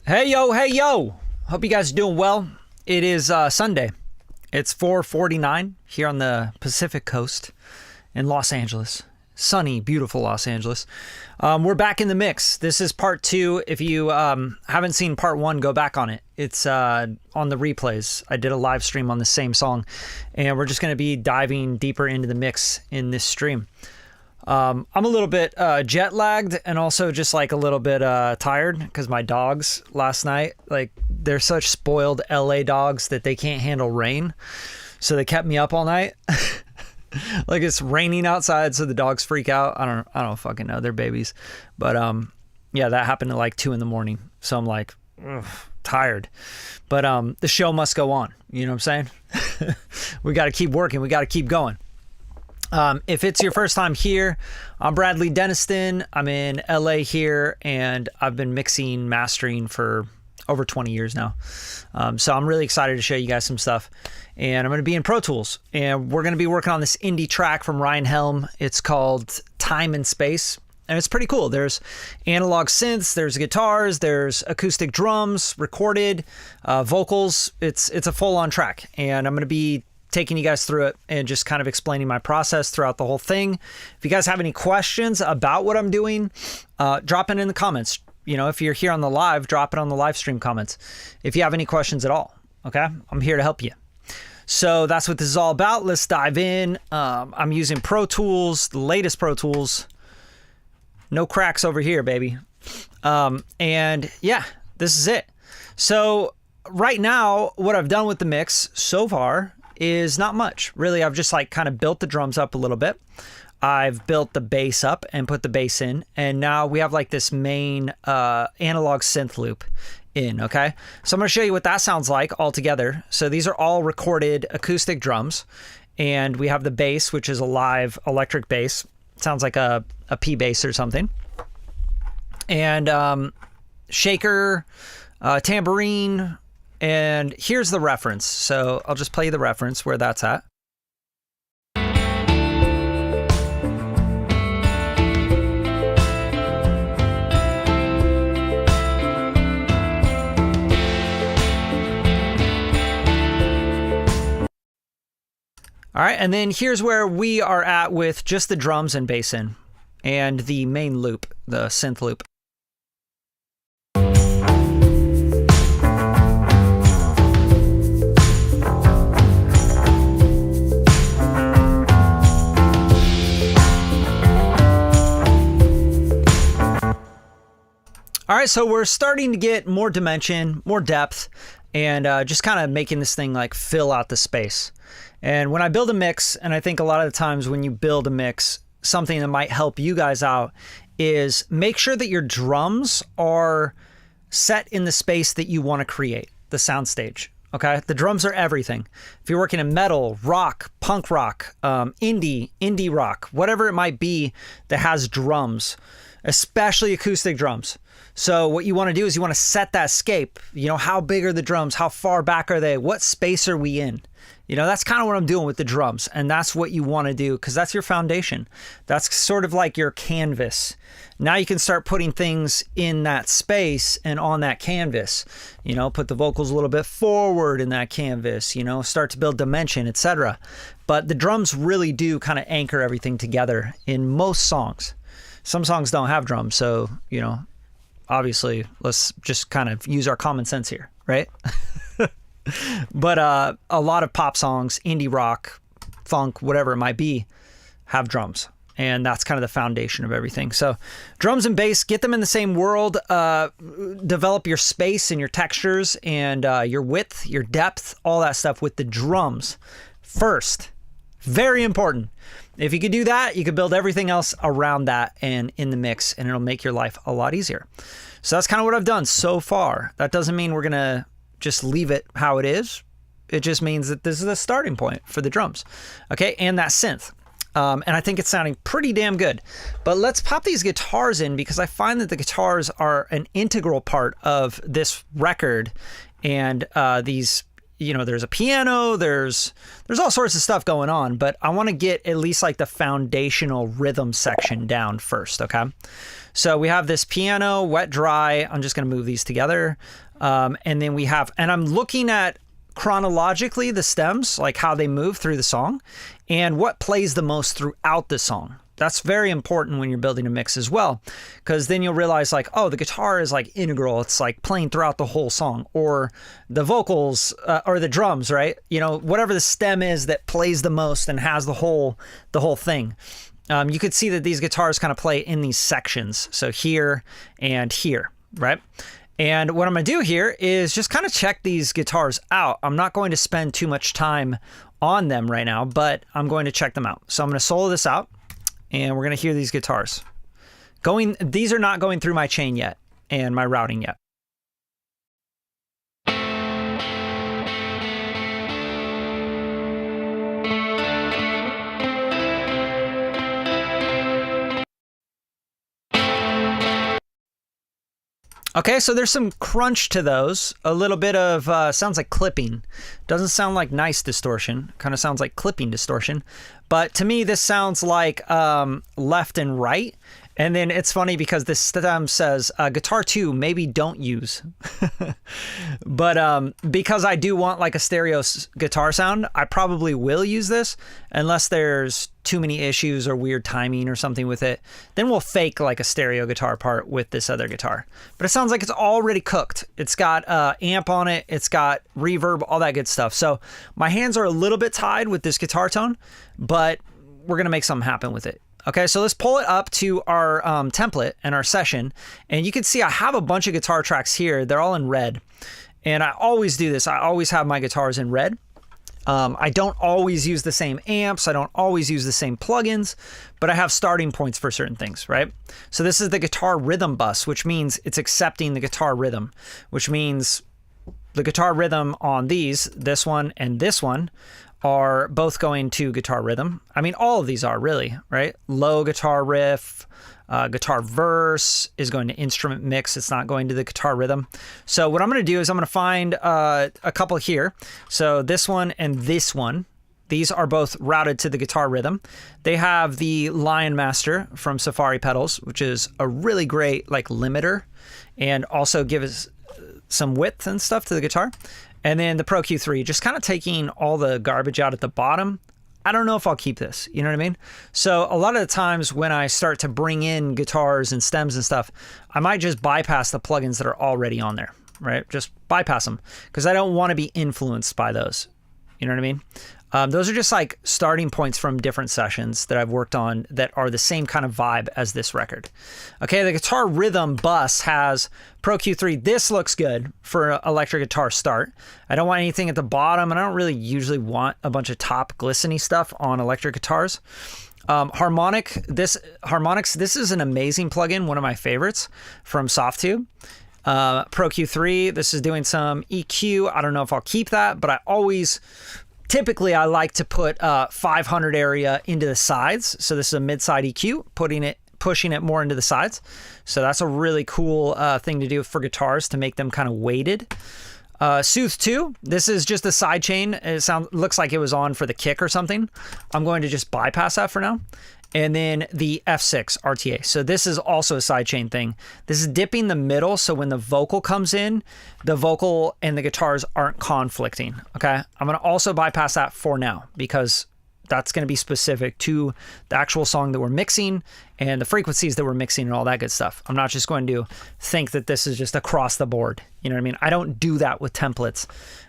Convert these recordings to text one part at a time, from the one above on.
Hey yo, hope you guys are doing well. It is Sunday. It's 4:49 here on the Pacific Coast in Los Angeles. Sunny, beautiful Los Angeles. We're back in the mix. This is part 2. If you haven't seen part 1, go back on it. It's on the replays. I did a live stream on the same song, and we're just going to be diving deeper into the mix in this stream. I'm a little bit jet lagged and also just like a little bit tired because my dogs last night, like they're such spoiled LA dogs that they can't handle rain. So they kept me up all night. Like it's raining outside, so the dogs freak out. I don't fucking know. They're babies. But yeah, that happened at like 2 a.m. So I'm like, tired. But the show must go on. You know what I'm saying? We got to keep working. We got to keep going. If it's your first time here, I'm Bradley Denniston. I'm in LA here, and I've been mixing, mastering for over 20 years now. So I'm really excited to show you guys some stuff. And I'm going to be in Pro Tools, and we're going to be working on this indie track from Ryan Helm. It's called Time and Space, and it's pretty cool. There's analog synths, there's guitars, there's acoustic drums, recorded, vocals. It's a full-on track, and I'm going to be taking you guys through it and just kind of explaining my process throughout the whole thing. If you guys have any questions about what I'm doing, drop it in the comments. You know, if you're here on the live, drop it on the live stream comments. If you have any questions at all, okay? I'm here to help you. So that's what this is all about. Let's dive in. I'm using Pro Tools, the latest Pro Tools. No cracks over here, baby. And yeah, this is it. So right now, what I've done with the mix so far is not much. Really, I've just like kind of built the drums up a little bit. I've built the bass up and put the bass in. And now we have like this main analog synth loop in, okay? So I'm going to show you what that sounds like all together. So these are all recorded acoustic drums. And we have the bass, which is a live electric bass. Sounds like a P bass or something. And shaker, tambourine. And here's the reference. So I'll just play you the reference where that's at. All right, and then here's where we are at with just the drums and bass in, and the main loop, the synth loop. All right, so we're starting to get more dimension, more depth, and just kind of making this thing like fill out the space. And when I build a mix, and I think a lot of the times when you build a mix, something that might help you guys out is make sure that your drums are set in the space that you want to create, the soundstage. Okay, the drums are everything. If you're working in metal, rock, punk rock, indie rock, whatever it might be that has drums, especially acoustic drums. So what you want to do is you want to set that scape. You know, how big are the drums? How far back are they? What space are we in? You know, that's kind of what I'm doing with the drums. And that's what you want to do because that's your foundation. That's sort of like your canvas. Now you can start putting things in that space and on that canvas. You know, put the vocals a little bit forward in that canvas, you know, start to build dimension, etc. But the drums really do kind of anchor everything together in most songs. Some songs don't have drums, so, you know, obviously, let's just kind of use our common sense here, right? But a lot of pop songs, indie rock, funk, whatever it might be, have drums. And that's kind of the foundation of everything. So drums and bass, get them in the same world. Develop your space and your textures and your width, your depth, all that stuff with the drums first. Very important. If you could do that, you could build everything else around that and in the mix, and it'll make your life a lot easier. So that's kind of what I've done so far. That doesn't mean we're going to just leave it how it is. It just means that this is the starting point for the drums. Okay, and that synth. And I think it's sounding pretty damn good. But let's pop these guitars in because I find that the guitars are an integral part of this record and these there's a piano, there's all sorts of stuff going on, but I want to get at least like the foundational rhythm section down first, okay? So we have this piano, wet, dry. I'm just going to move these together. And then and I'm looking at chronologically the stems, like how they move through the song and what plays the most throughout the song. That's very important when you're building a mix as well, because then you'll realize like, oh, the guitar is like integral. It's like playing throughout the whole song, or the vocals or the drums, right? Whatever the stem is that plays the most and has the whole thing. You could see that these guitars kind of play in these sections. So here and here, right? And what I'm going to do here is just kind of check these guitars out. I'm not going to spend too much time on them right now, but I'm going to check them out. So I'm going to solo this out. And we're going to hear these guitars going. These are not going through my chain yet and my routing yet. Okay, so there's some crunch to those. A little bit of, sounds like clipping. Doesn't sound like nice distortion. Kind of sounds like clipping distortion. But to me, this sounds like left and right. And then it's funny because this stem says, guitar 2, maybe don't use. But because I do want like a stereo guitar sound, I probably will use this unless there's too many issues or weird timing or something with it. Then we'll fake like a stereo guitar part with this other guitar. But it sounds like it's already cooked. It's got amp on it. It's got reverb, all that good stuff. So my hands are a little bit tied with this guitar tone, but we're going to make something happen with it. Okay, so let's pull it up to our template and our session. And you can see I have a bunch of guitar tracks here. They're all in red. And I always do this. I always have my guitars in red. I don't always use the same amps. I don't always use the same plugins, but I have starting points for certain things, right? So this is the guitar rhythm bus, which means it's accepting the guitar rhythm, which means the guitar rhythm on this one and this one, are both going to guitar rhythm. I mean, all of these are really, right? Low guitar riff, guitar verse is going to instrument mix. It's not going to the guitar rhythm. So what I'm going to do is I'm going to find a couple here. So this one and this one, these are both routed to the guitar rhythm. They have the Lion Master from Safari Pedals, which is a really great like limiter and also gives some width and stuff to the guitar. And then the Pro Q3, just kind of taking all the garbage out at the bottom. I don't know if I'll keep this, you know what I mean? So a lot of the times when I start to bring in guitars and stems and stuff, I might just bypass the plugins that are already on there, right? Just bypass them because I don't want to be influenced by those. You know what I mean? Those are just like starting points from different sessions that I've worked on that are the same kind of vibe as this record. Okay, the guitar rhythm bus has Pro Q3. This looks good for electric guitar start. I don't want anything at the bottom, and I don't really usually want a bunch of top glistening stuff on electric guitars. Harmonics, this is an amazing plugin, one of my favorites from Softube. Pro Q3, this is doing some EQ. I don't know if I'll keep that, but typically I like to put 500 area into the sides. So this is a mid-side EQ, pushing it more into the sides. So that's a really cool thing to do for guitars to make them kind of weighted. Soothe 2, this is just a side chain. Looks like it was on for the kick or something. I'm going to just bypass that for now. And then the F6 RTA. So this is also a sidechain thing. This is dipping the middle, so when the vocal comes in, the vocal and the guitars aren't conflicting, okay? I'm gonna also bypass that for now because that's gonna be specific to the actual song that we're mixing and the frequencies that we're mixing and all that good stuff. I'm not just going to think that this is just across the board, you know what I mean? I don't do that with templates.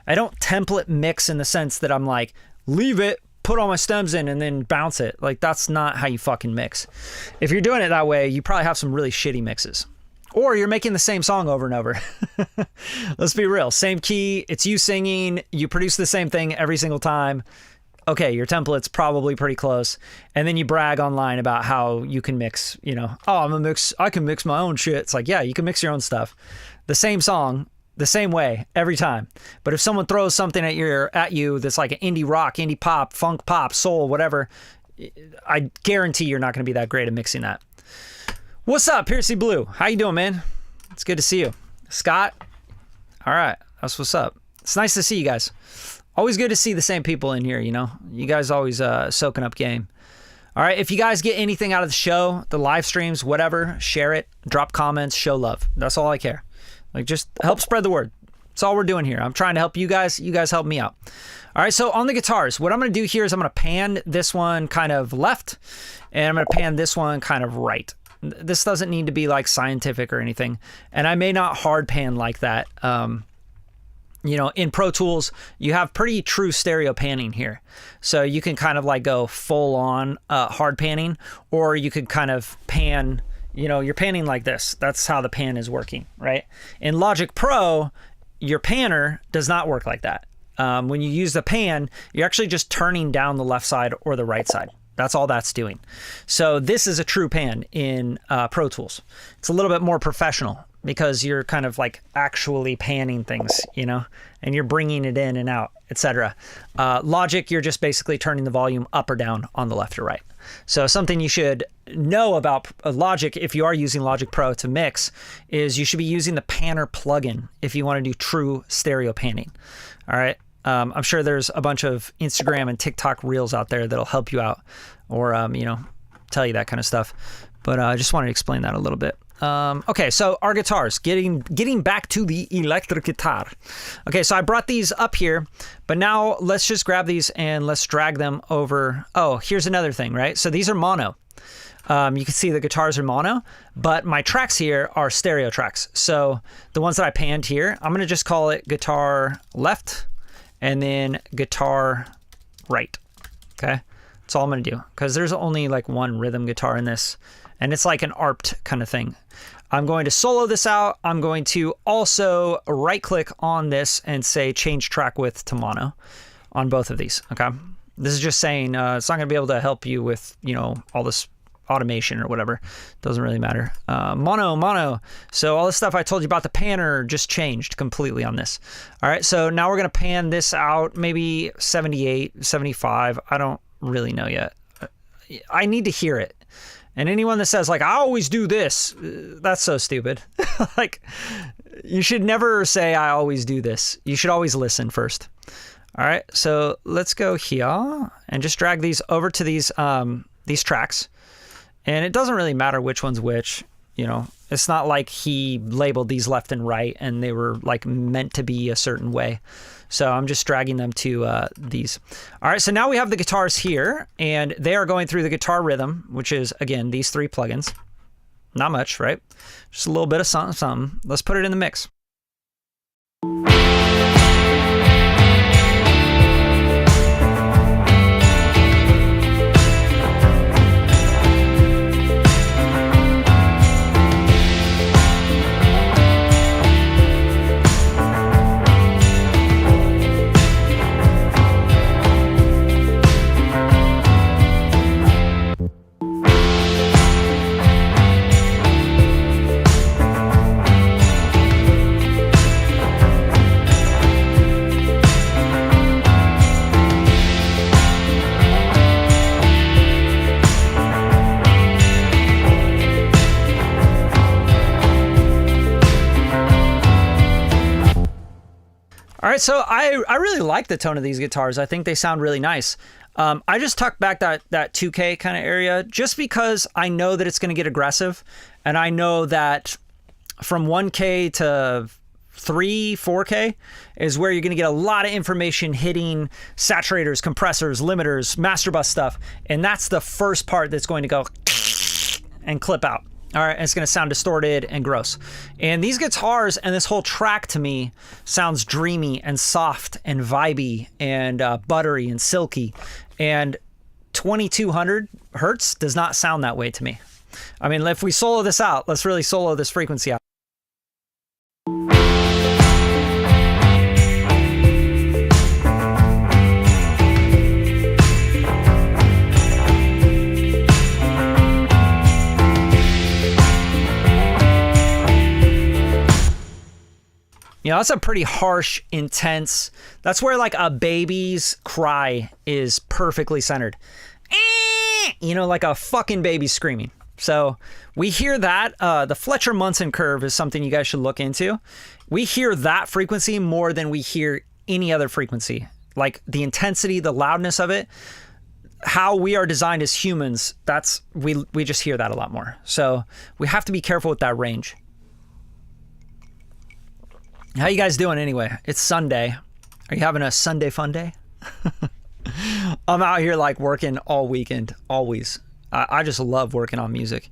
I don't template mix in the sense that I'm like, leave it, put all my stems in and then bounce it. Like that's not how you fucking mix. If you're doing it that way, you probably have some really shitty mixes. Or you're making the same song over and over. Let's be real. Same key, it's you singing, you produce the same thing every single time. Okay, your template's probably pretty close. And then you brag online about how you can mix, I can mix my own shit. It's like, yeah, you can mix your own stuff. The same song, the same way every time. But if someone throws something at you that's like an indie rock, indie pop, funk pop, soul, whatever, I guarantee you're not going to be that great at mixing that. What's up, Piercy Blue? How you doing, man? It's good to see you. Scott? All right, that's what's up. It's nice to see you guys. Always good to see the same people in here, you know? You guys always soaking up game. All right, if you guys get anything out of the show, the live streams, whatever, share it, drop comments, show love. That's all I care. Like, just help spread the word. That's all we're doing here. I'm trying to help you guys. You guys help me out. All right, so on the guitars, what I'm going to do here is I'm going to pan this one kind of left, and I'm going to pan this one kind of right. This doesn't need to be like scientific or anything, and I may not hard pan like that. You know, in Pro Tools, you have pretty true stereo panning here. So you can kind of like go full on hard panning, or you could kind of pan, you know, you're panning like this. That's how the pan is working, right? In Logic Pro, your panner does not work like that. When you use the pan, you're actually just turning down the left side or the right side. That's all that's doing. So this is a true pan in Pro Tools. It's a little bit more professional because you're kind of like actually panning things, you know, and you're bringing it in and out, etc. Logic, you're just basically turning the volume up or down on the left or right. So something you should know about Logic, if you are using Logic Pro to mix, is you should be using the Panner plugin if you want to do true stereo panning. All right. I'm sure there's a bunch of Instagram and TikTok reels out there that'll help you out, or you know, tell you that kind of stuff. But I just wanted to explain that a little bit. Okay, so our guitars, getting back to the electric guitar. Okay, so I brought these up here, but now let's just grab these and let's drag them over. Oh, here's another thing, right? So these are mono. You can see the guitars are mono, but my tracks here are stereo tracks. So the ones that I panned here, I'm gonna just call it guitar left and then guitar right. Okay, that's all I'm gonna do, because there's only like one rhythm guitar in this, and it's like an ARPed kind of thing. I'm going to solo this out. I'm going to also right click on this and say change track width to mono on both of these. Okay, this is just saying it's not gonna be able to help you with, you know, all this automation or whatever. Doesn't really matter. Mono. So all the stuff I told you about the panner just changed completely on this. All right, so now we're gonna pan this out maybe 78, 75. I don't really know yet. I need to hear it. And anyone that says like, I always do this, that's so stupid. Like, you should never say I always do this. You should always listen first. All right, so let's go here and just drag these over to these tracks. And it doesn't really matter which one's which, you know. It's not like he labeled these left and right and they were like meant to be a certain way. So I'm just dragging them to these. All right, so now we have the guitars here, and they are going through the guitar rhythm, which is, again, these three plugins. Not much, right? Just a little bit of something. Let's put it in the mix. All right, so I really like the tone of these guitars. I think they sound really nice. I just tucked back that 2K kind of area just because I know that it's going to get aggressive, and I know that from 1K to 4K is where you're going to get a lot of information hitting saturators, compressors, limiters, master bus stuff, and that's the first part that's going to go and clip out. All right, and it's going to sound distorted and gross. And these guitars and this whole track to me sounds dreamy and soft and vibey and buttery and silky. And 2200 hertz does not sound that way to me. I mean, if we solo this out, let's really solo this frequency out. You know, that's a pretty harsh, intense, that's where like a baby's cry is perfectly centered. You know, like a fucking baby screaming. So we hear that. The Fletcher Munson curve is something you guys should look into. We hear that frequency more than we hear any other frequency. Like the intensity, the loudness of it, how we are designed as humans, that's we just hear that a lot more. So we have to be careful with that range. How you guys doing anyway? It's Sunday. Are you having a Sunday fun day? I'm out here like working all weekend, always. I just love working on music.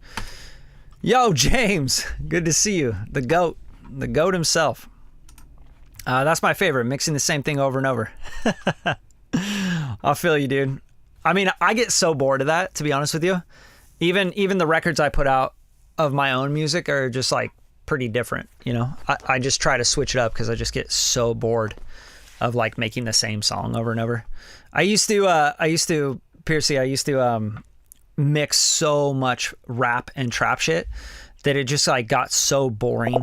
Yo, James, good to see you. The GOAT himself. That's my favorite, mixing the same thing over and over. I'll feel you, dude. I mean, I get so bored of that, to be honest with you. Even the records I put out of my own music are just like pretty different, you know? I just try to switch it up because I just get so bored of like making the same song over and over. I used to mix so much rap and trap shit that it just like got so boring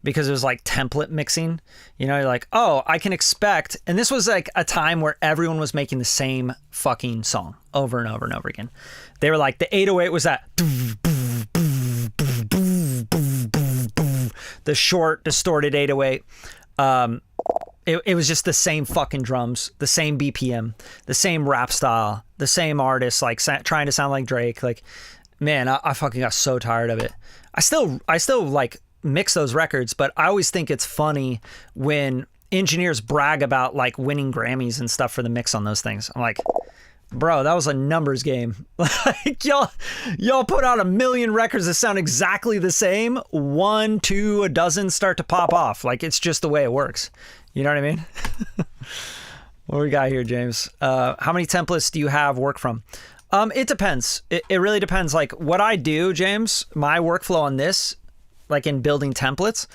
because it was like template mixing. You know, you're like, oh, I can expect, and this was like a time where everyone was making the same fucking song over and over and over again. They were like, the 808 was that, the short distorted 808. It was just the same fucking drums, the same BPM, the same rap style, the same artist, like trying to sound like Drake. Like, man, I fucking got so tired of it. I still like mix those records, but I always think it's funny when engineers brag about like winning Grammys and stuff for the mix on those things. I'm like, bro, that was a numbers game. Like y'all put out 1 million records that sound exactly the same. 1, 2, a dozen start to pop off. Like it's just the way it works. You know what I mean? What we got here, James? How many templates do you have work from? It depends. It really depends. Like what I do, James, my workflow on this, like in building templates,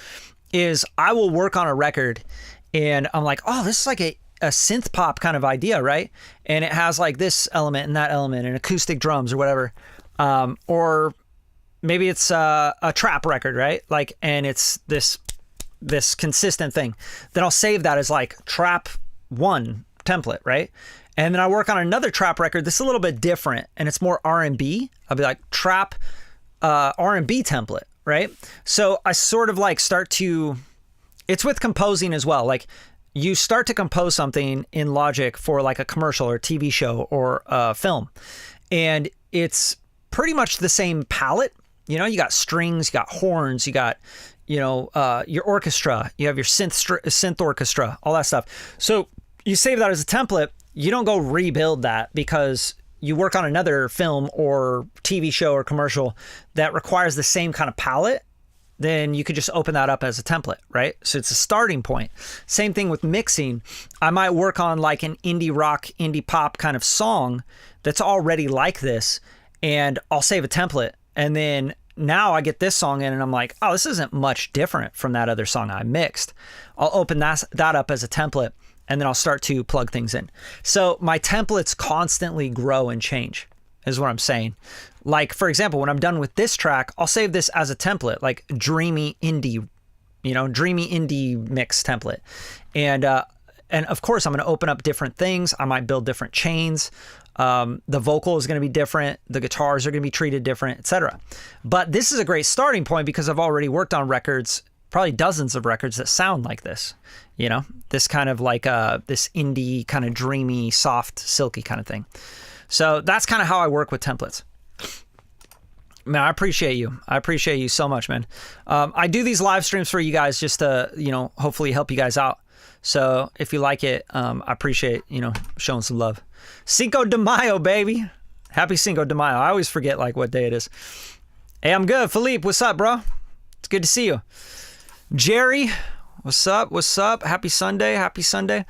is I will work on a record and I'm like, oh, this is like a synth pop kind of idea, right? And it has like this element and that element and acoustic drums or whatever. Or maybe it's a trap record, right? Like, and it's this consistent thing. Then I'll save that as like trap 1 template, right? And then I work on another trap record that's a little bit different and it's more R&B. I'll be like trap R&B template, right? So I sort of like it's with composing as well. Like you start to compose something in Logic for like a commercial or TV show or a film. And it's pretty much the same palette. You know, you got strings, you got horns, you got, you know, your orchestra, you have your synth orchestra, all that stuff. So you save that as a template. You don't go rebuild that because you work on another film or TV show or commercial that requires the same kind of palette. Then you could just open that up as a template, right? So it's a starting point. Same thing with mixing. I might work on like an indie rock, indie pop kind of song that's already like this, and I'll save a template. And then now I get this song in and I'm like, oh, this isn't much different from that other song I mixed. I'll open that up as a template and then I'll start to plug things in. So my templates constantly grow and change is what I'm saying. Like, for example, when I'm done with this track, I'll save this as a template, like dreamy indie mix template. And of course, I'm going to open up different things. I might build different chains. The vocal is going to be different. The guitars are going to be treated different, etc. But this is a great starting point because I've already worked on records, probably dozens of records that sound like this, you know, this kind of like this indie kind of dreamy, soft, silky kind of thing. So that's kind of how I work with templates. Man, I appreciate you. I appreciate you so much, man. I do these live streams for you guys just to, you know, hopefully help you guys out. So if you like it, I appreciate, you know, showing some love. Cinco de Mayo, baby. Happy Cinco de Mayo. I always forget like what day it is. Hey, I'm good. Philippe, what's up, bro? It's good to see you. Jerry, what's up? What's up? Happy Sunday. Happy Sunday.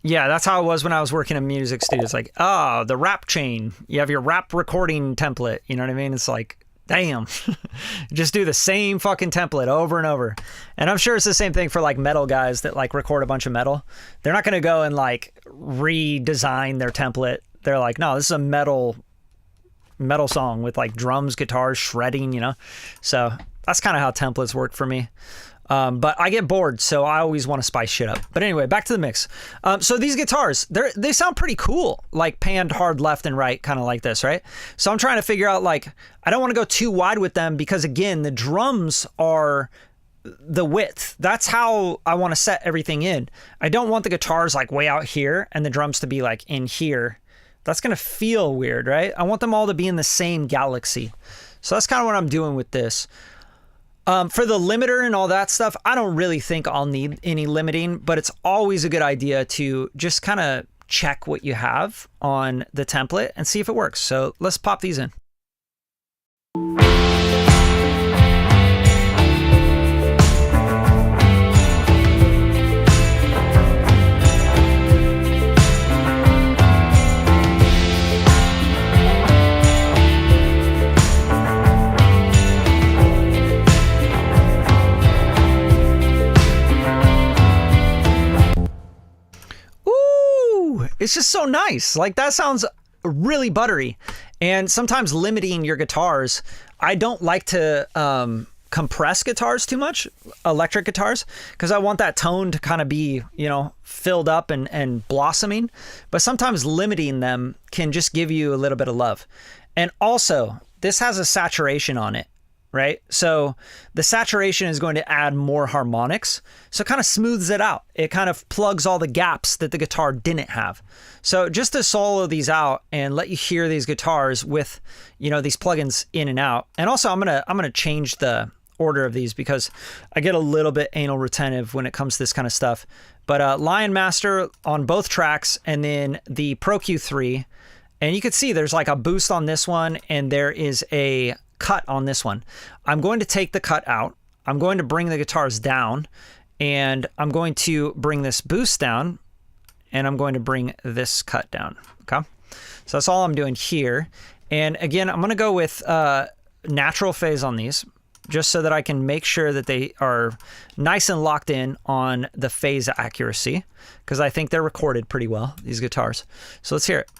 Yeah, that's how it was when I was working in music studios. Like, the rap chain. You have your rap recording template. You know what I mean? It's like, damn. Just do the same fucking template over and over. And I'm sure it's the same thing for like metal guys that like record a bunch of metal. They're not going to go and like redesign their template. They're like, no, this is a metal song with like drums, guitars, shredding, you know? So that's kind of how templates work for me. But I get bored, so I always want to spice shit up. But anyway, back to the mix. So these guitars, they sound pretty cool, like panned hard left and right, kind of like this, right? So I'm trying to figure out, like, I don't want to go too wide with them because, again, the drums are the width. That's how I want to set everything in. I don't want the guitars like way out here and the drums to be like in here. That's going to feel weird, right? I want them all to be in the same galaxy. So that's kind of what I'm doing with this. For the limiter and all that stuff, I don't really think I'll need any limiting, but it's always a good idea to just kind of check what you have on the template and see if it works. So let's pop these in. It's just so nice. Like, that sounds really buttery. And sometimes limiting your guitars, I don't like to compress guitars too much, electric guitars, because I want that tone to kind of be, you know, filled up and blossoming. But sometimes limiting them can just give you a little bit of love. And also, this has a saturation on it, right? So the saturation is going to add more harmonics. So it kind of smooths it out. It kind of plugs all the gaps that the guitar didn't have. So just to solo these out and let you hear these guitars with, you know, these plugins in and out. And also I'm going to change the order of these because I get a little bit anal retentive when it comes to this kind of stuff. But Lion Master on both tracks, and then the Pro Q3. And you can see there's like a boost on this one, and there is a cut on this one. I'm going to take the cut out. I'm going to bring the guitars down, and I'm going to bring this boost down, and I'm going to bring this cut down. Okay. So that's all I'm doing here. And again, I'm going to go with natural phase on these, just so that I can make sure that they are nice and locked in on the phase accuracy, because I think they're recorded pretty well, these guitars. So let's hear it.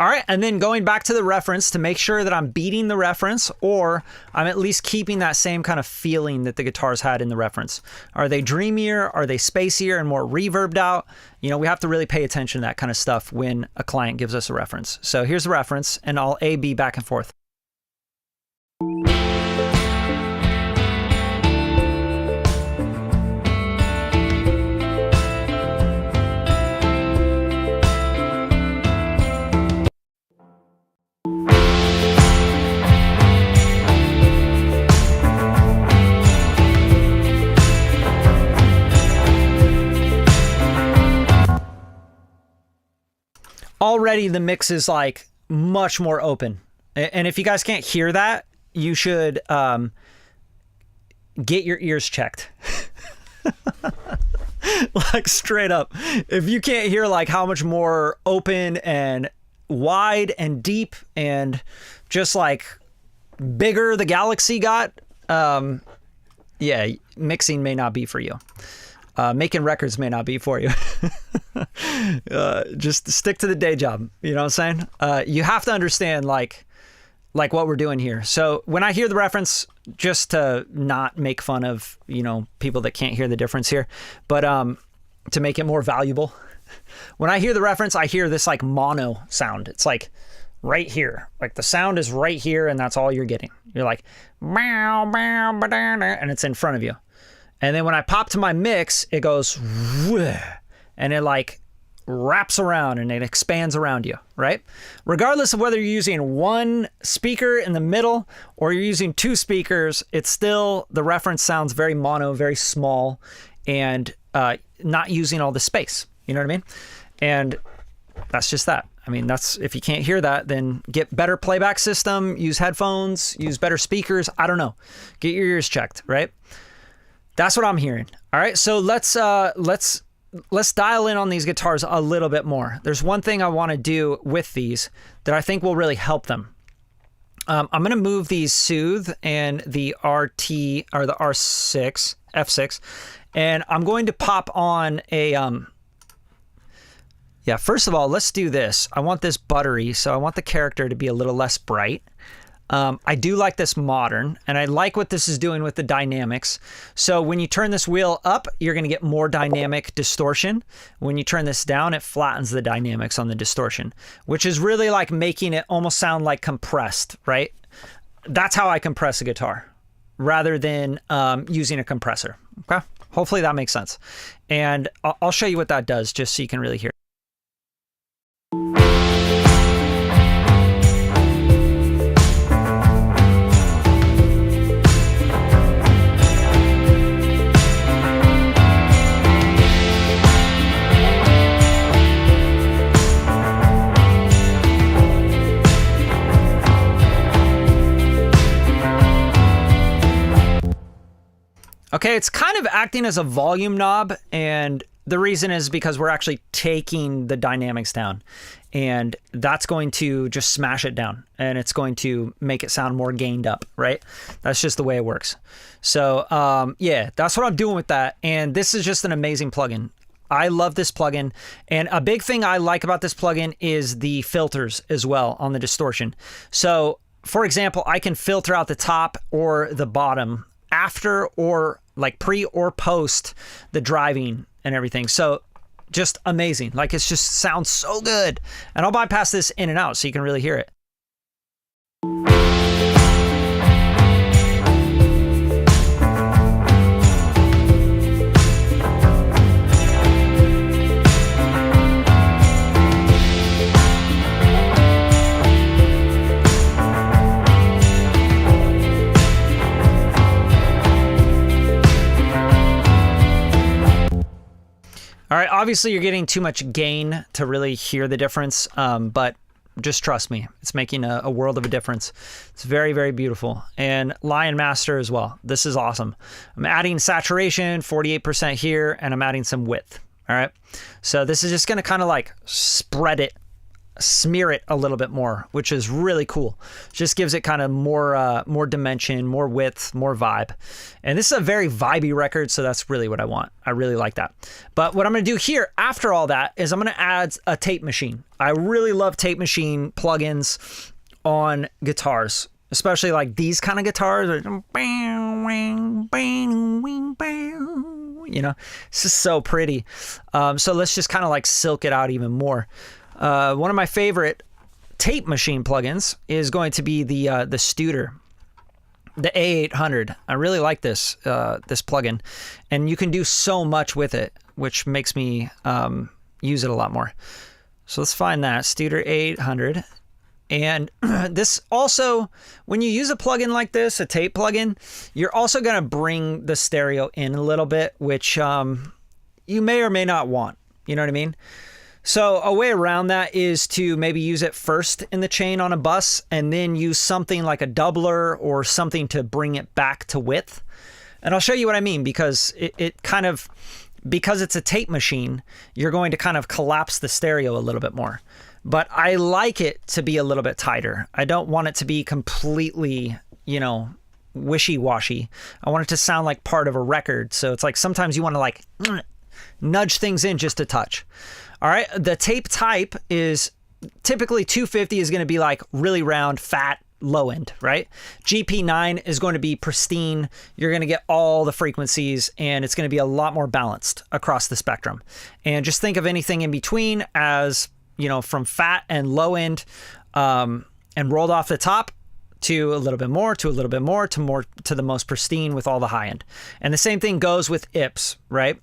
All right, and then going back to the reference to make sure that I'm beating the reference, or I'm at least keeping that same kind of feeling that the guitars had in the reference. Are they dreamier? Are they spacier and more reverbed out? You know, we have to really pay attention to that kind of stuff when a client gives us a reference. So here's the reference, and I'll A-B back and forth. Already the mix is like much more open. And if you guys can't hear that, you should get your ears checked. Like straight up. If you can't hear like how much more open and wide and deep and just like bigger the galaxy got, yeah, mixing may not be for you. Making records may not be for you. Just stick to the day job. You know what I'm saying? You have to understand like what we're doing here. So when I hear the reference, just to not make fun of, you know, people that can't hear the difference here, but to make it more valuable, when I hear the reference, I hear this like mono sound. It's like right here. Like the sound is right here, and that's all you're getting. You're like, meow, meow, ba-da-da, and it's in front of you. And then when I pop to my mix, it goes, and it like wraps around and it expands around you, right? Regardless of whether you're using one speaker in the middle or you're using two speakers, it's still, the reference sounds very mono, very small, and not using all the space. You know what I mean? And that's just that. I mean, that's, if you can't hear that, then get better playback system, use headphones, use better speakers. I don't know. Get your ears checked, right? That's what I'm hearing. All right, so let's dial in on these guitars a little bit more. There's one thing I want to do with these that I think will really help them. I'm going to move the Soothe and the RT or the R6 F6. And I'm going to pop on a, yeah, first of all, let's do this. I want this buttery, so I want the character to be a little less bright. I do like this modern, and I like what this is doing with the dynamics. So when you turn this wheel up, you're going to get more dynamic distortion. When you turn this down, it flattens the dynamics on the distortion, which is really like making it almost sound like compressed, right? That's how I compress a guitar rather than using a compressor. Okay, hopefully that makes sense. And I'll show you what that does just so you can really hear it. Okay, it's kind of acting as a volume knob, and the reason is because we're actually taking the dynamics down, and that's going to just smash it down, and it's going to make it sound more gained up, right? That's just the way it works. So yeah, that's what I'm doing with that, and this is just an amazing plugin. I love this plugin, and a big thing I like about this plugin is the filters as well on the distortion. So for example, I can filter out the top or the bottom after or like pre or post the driving and everything. So just amazing. Like, it's just sounds so good. And I'll bypass this in and out so you can really hear it. All right, obviously you're getting too much gain to really hear the difference, but just trust me, it's making a world of a difference. It's very, very beautiful. And Lion Master as well. This is awesome. I'm adding saturation, 48% here, and I'm adding some width. All right, so this is just gonna kind of like spread it, smear it a little bit more, which is really cool. Just gives it kind of more dimension, more width, more vibe. And this is a very vibey record, so that's really what I want. I really like that. But what I'm going to do here after all that is I'm going to add a tape machine. I really love tape machine plugins on guitars, especially like these kind of guitars. You know, it's just so pretty. So let's just kind of like silk it out even more. One of my favorite tape machine plugins is going to be the Studer, the A800. I really like this this plugin, and you can do so much with it, which makes me use it a lot more. So let's find that Studer A800. And this also, when you use a plugin like this, a tape plugin, you're also going to bring the stereo in a little bit, which you may or may not want. You know what I mean? So a way around that is to maybe use it first in the chain on a bus and then use something like a doubler or something to bring it back to width. And I'll show you what I mean, because it kind of, because it's a tape machine, you're going to kind of collapse the stereo a little bit more. But I like it to be a little bit tighter. I don't want it to be completely, you know, wishy-washy. I want it to sound like part of a record. So it's like sometimes you want to like nudge things in just a touch. All right, the tape type is typically 250 is going to be like really round, fat, low end, right? GP9 is going to be pristine. You're going to get all the frequencies, and it's going to be a lot more balanced across the spectrum. And just think of anything in between as, you know, from fat and low end and rolled off the top to a little bit more, to a little bit more, to the most pristine with all the high end. And the same thing goes with IPS, right?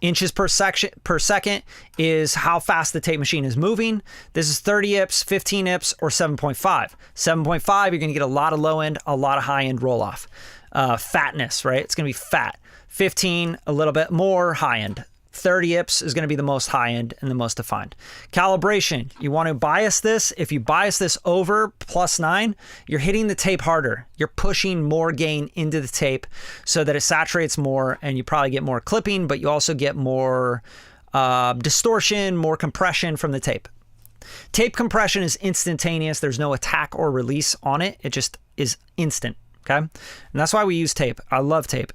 Inches per second is how fast the tape machine is moving. This is 30 IPS, 15 IPS, or 7.5. 7.5, you're going to get a lot of low end, a lot of high end roll off. Fatness, right? It's going to be fat. 15, a little bit more high end. 30 IPS is going to be the most high end and the most defined. Calibration, you want to bias this. If you bias this over +9, you're hitting the tape harder. You're pushing more gain into the tape so that it saturates more, and you probably get more clipping, but you also get more distortion, more compression from the tape. Tape compression is instantaneous. There's no attack or release on it. It just is instant, okay? And that's why we use tape. I love tape.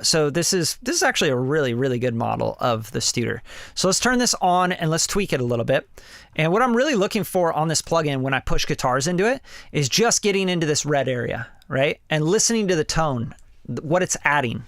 So this is actually a really, really good model of the Studer. So let's turn this on and let's tweak it a little bit. And what I'm really looking for on this plugin when I push guitars into it is just getting into this red area, right? And listening to the tone, what it's adding.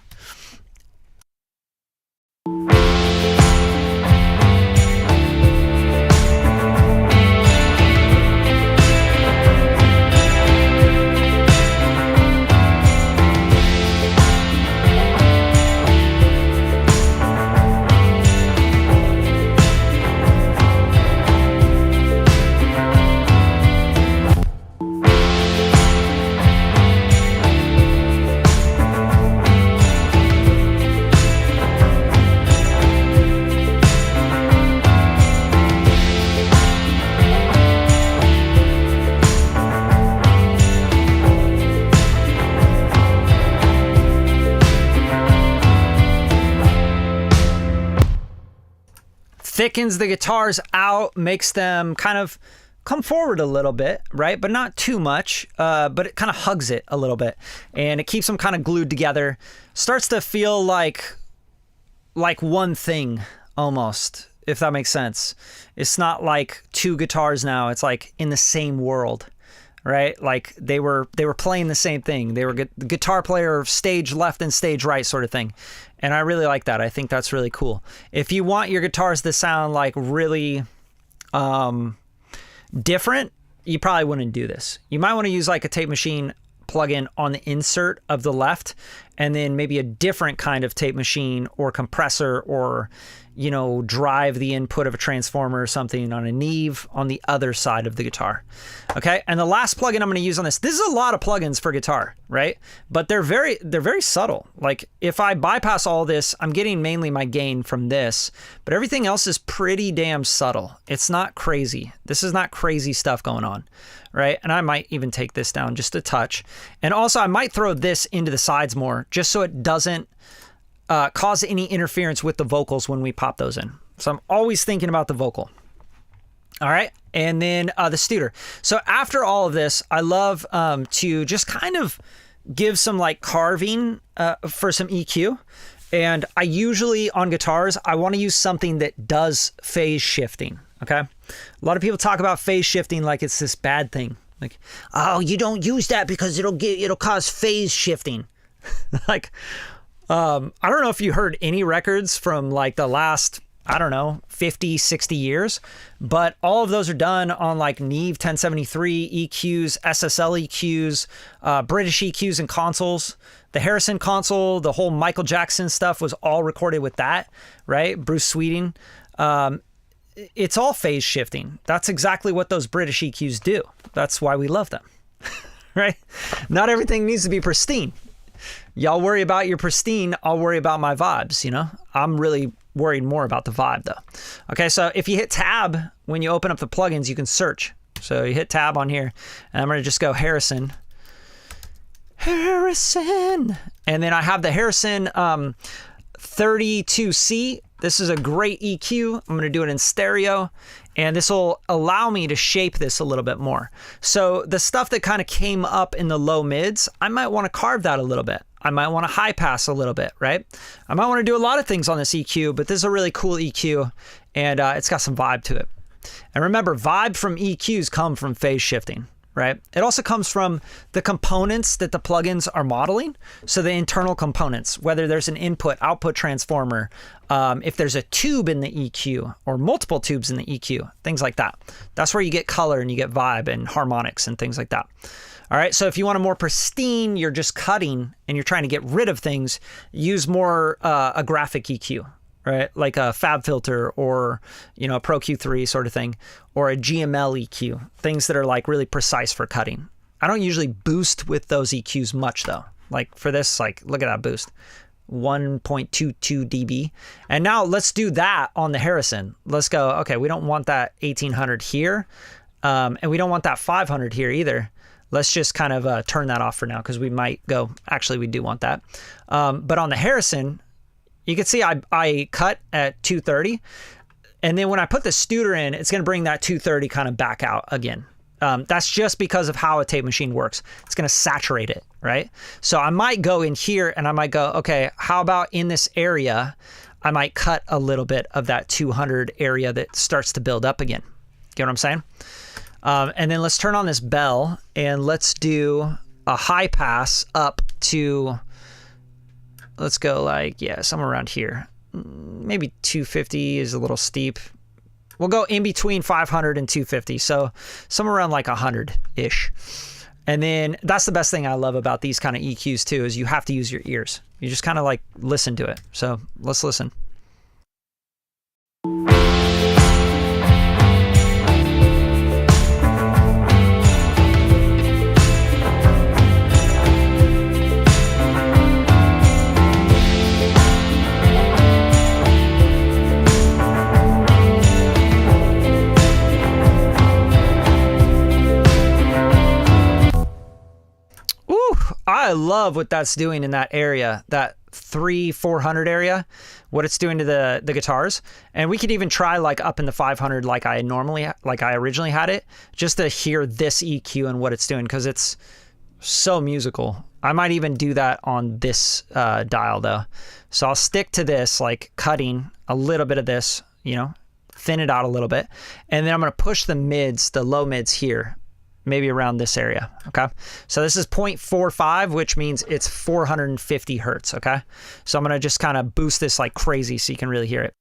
Thickens the guitars out, makes them kind of come forward a little bit, right? But not too much, but it kind of hugs it a little bit. And it keeps them kind of glued together. Starts to feel like one thing almost, if that makes sense. It's not like two guitars now. It's like in the same world, right? Like they were playing the same thing. They were the guitar player stage left and stage right sort of thing. And I really like that. I think that's really cool. If you want your guitars to sound like really different, you probably wouldn't do this. You might want to use like a tape machine plugin on the insert of the left, and then maybe a different kind of tape machine or compressor, or drive the input of a transformer or something on a Neve on the other side of the guitar. Okay, and the last plugin I'm going to use on this is a lot of plugins for guitar, right? But they're very subtle. Like if I bypass all this, I'm getting mainly my gain from this, but everything else is pretty damn subtle. It's not crazy. This is not crazy stuff going on, right? And I might even take this down just a touch. And also I might throw this into the sides more just so it doesn't cause any interference with the vocals when we pop those in. So I'm always thinking about the vocal. All right. And then the Studer. So after all of this, I love to just kind of give some like carving for some EQ. And I usually on guitars, I want to use something that does phase shifting. Okay. A lot of people talk about phase shifting like it's this bad thing. Like, oh, you don't use that because it'll cause phase shifting. Like, I don't know if you heard any records from like the last, 50, 60 years, but all of those are done on like Neve 1073 EQs, SSL EQs, British EQs and consoles. The Harrison console, the whole Michael Jackson stuff was all recorded with that, right? Bruce Sweeting. It's all phase shifting. That's exactly what those British EQs do. That's why we love them, right? Not everything needs to be pristine. Y'all worry about your pristine, I'll worry about my vibes, I'm really worried more about the vibe though. Okay, so if you hit tab, when you open up the plugins, you can search. So you hit tab on here, and I'm gonna just go Harrison. And then I have the Harrison 32C. This is a great EQ. I'm gonna do it in stereo, and this will allow me to shape this a little bit more. So the stuff that kind of came up in the low mids, I might want to carve that a little bit. I might want to high pass a little bit, right? I might want to do a lot of things on this EQ, but this is a really cool EQ, and it's got some vibe to it. And remember, vibe from EQs come from phase shifting, right? It also comes from the components that the plugins are modeling. So the internal components, whether there's an input-output transformer, if there's a tube in the EQ or multiple tubes in the EQ, things like that. That's where you get color and you get vibe and harmonics and things like that. All right, so if you want a more pristine, you're just cutting and you're trying to get rid of things, use more a graphic EQ, right? Like a FabFilter or, a Pro Q3 sort of thing, or a GML EQ, things that are like really precise for cutting. I don't usually boost with those EQs much though. Like for this, like look at that boost, 1.22 dB. And now let's do that on the Harrison. Let's go, okay, we don't want that 1800 here, and we don't want that 500 here either. Let's just kind of turn that off for now because we might go, actually we do want that. But on the Harrison, you can see I cut at 230. And then when I put the Studer in, it's going to bring that 230 kind of back out again. That's just because of how a tape machine works. It's going to saturate it, right? So I might go in here and I might go, okay, how about in this area, I might cut a little bit of that 200 area that starts to build up again. Get what I'm saying? And then let's turn on this bell and let's do a high pass up to, let's go like, yeah, somewhere around here. Maybe 250 is a little steep. We'll go in between 500 and 250. So somewhere around like 100-ish. And then that's the best thing I love about these kind of EQs too, is you have to use your ears. You just kind of like listen to it. So let's listen. I love what that's doing in that area, that 300-400 area, what it's doing to the guitars. And we could even try like up in the 500 like I originally had it, just to hear this EQ and what it's doing, because it's so musical. I might even do that on this dial though. So I'll stick to this, like cutting a little bit of this, you know, thin it out a little bit. And then I'm going to push the mids, the low mids here, maybe around this area, okay? So this is 0.45, which means it's 450 hertz, okay? So I'm gonna just kind of boost this like crazy so you can really hear it.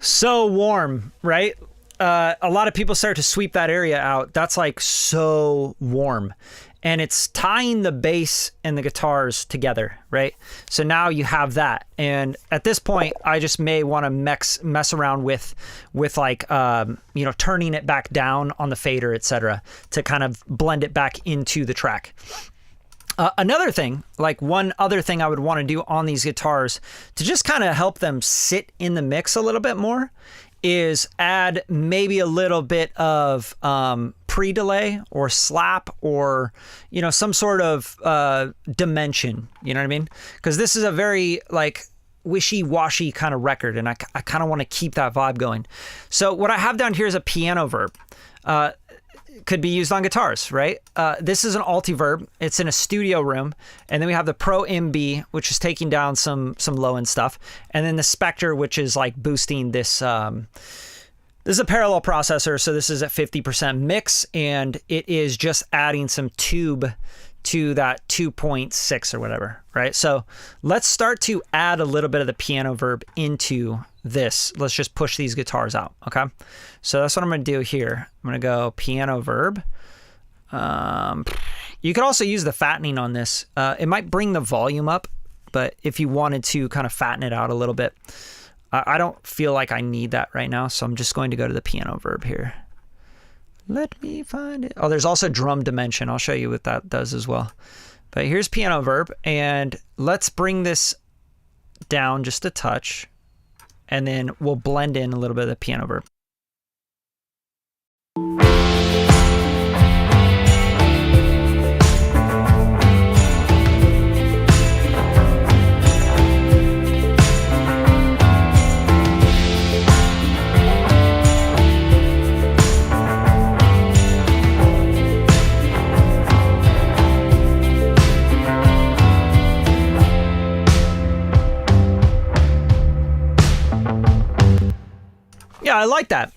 So warm, right? A lot of people start to sweep that area out. That's like so warm. And it's tying the bass and the guitars together, right? So now you have that. And at this point, I just may want to mess around with like, you know, turning it back down on the fader, etc., to kind of blend it back into the track. Another thing, like one other thing I would want to do on these guitars to just kind of help them sit in the mix a little bit more is add maybe a little bit of pre-delay or slap, or, you know, some sort of dimension, you know what I mean? Because this is a very like wishy-washy kind of record, and I kind of want to keep that vibe going. So what I have down here is a piano verb. Could be used on guitars, right? This is an Altiverb. It's in a studio room. And then we have the Pro MB, which is taking down some low-end stuff. And then the Spectre, which is like boosting this. This is a parallel processor, so this is at 50% mix, and it is just adding some tube to that 2.6 or whatever, right? So let's start to add a little bit of the piano verb into this. Let's just push these guitars out, okay? So that's what I'm gonna do here. I'm gonna go piano verb. You could also use the fattening on this. It might bring the volume up, but if you wanted to kind of fatten it out a little bit, I don't feel like I need that right now, so I'm just going to go to the piano verb here. Let me find it. Oh, there's also drum dimension. I'll show you what that does as well. But here's piano verb, and let's bring this down just a touch, and then we'll blend in a little bit of the piano verb. Yeah, I like that.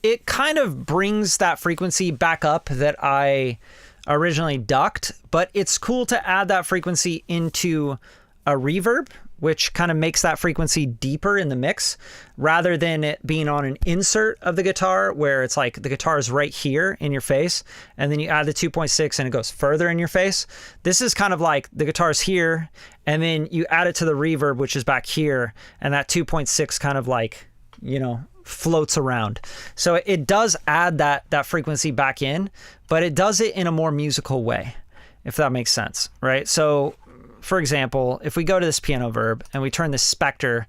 It kind of brings that frequency back up that I originally ducked, but it's cool to add that frequency into a reverb, which kind of makes that frequency deeper in the mix rather than it being on an insert of the guitar where it's like the guitar is right here in your face and then you add the 2.6 and it goes further in your face. This is kind of like the guitar's here and then you add it to the reverb, which is back here, and that 2.6 kind of like, you know, floats around. So it does add that frequency back in, but it does it in a more musical way, if that makes sense, right? So for example, if we go to this piano verb and we turn this Spectre,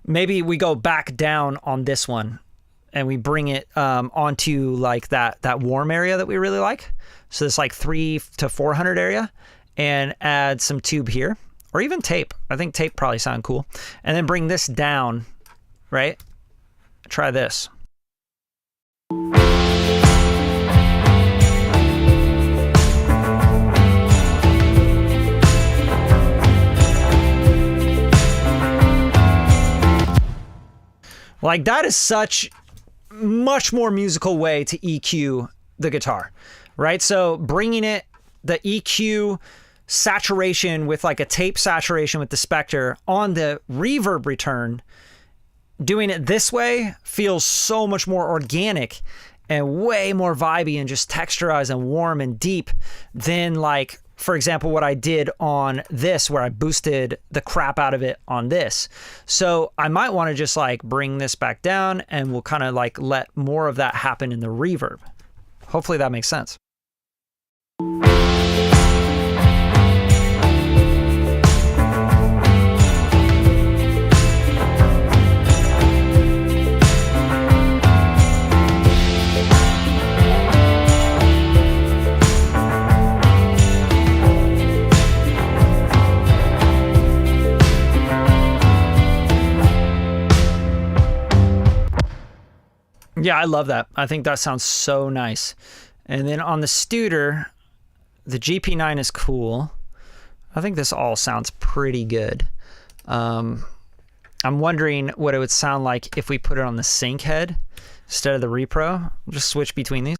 maybe we go back down on this one and we bring it onto like that warm area that we really like. So this like 300 to 400 area, and add some tube here or even tape. I think tape probably sound cool. And then bring this down, right? Try this. Like that is such much more musical way to EQ the guitar, right? So bringing it, the EQ saturation with like a tape saturation with the Spectre on the reverb return, doing it this way feels so much more organic and way more vibey and just texturized and warm and deep than like, for example, what I did on this where I boosted the crap out of it on this. So I might want to just like bring this back down and we'll kind of like let more of that happen in the reverb. Hopefully that makes sense. Yeah, I love that. I think that sounds so nice. And then on the Studer, the GP9 is cool. I think this all sounds pretty good. I'm wondering what it would sound like if we put it on the sync head instead of the repro. Just switch between these.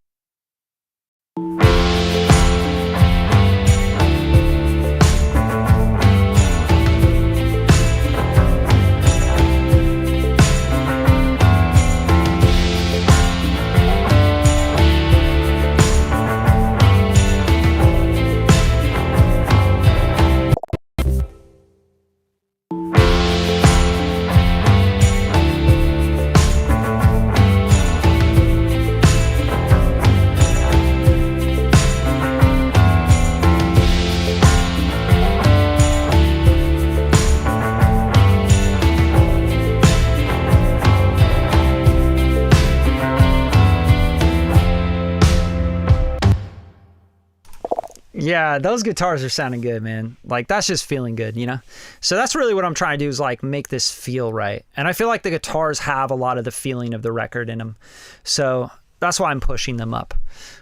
Yeah, those guitars are sounding good, man. Like that's just feeling good, you know? So that's really what I'm trying to do is like make this feel right. And I feel like the guitars have a lot of the feeling of the record in them. So that's why I'm pushing them up.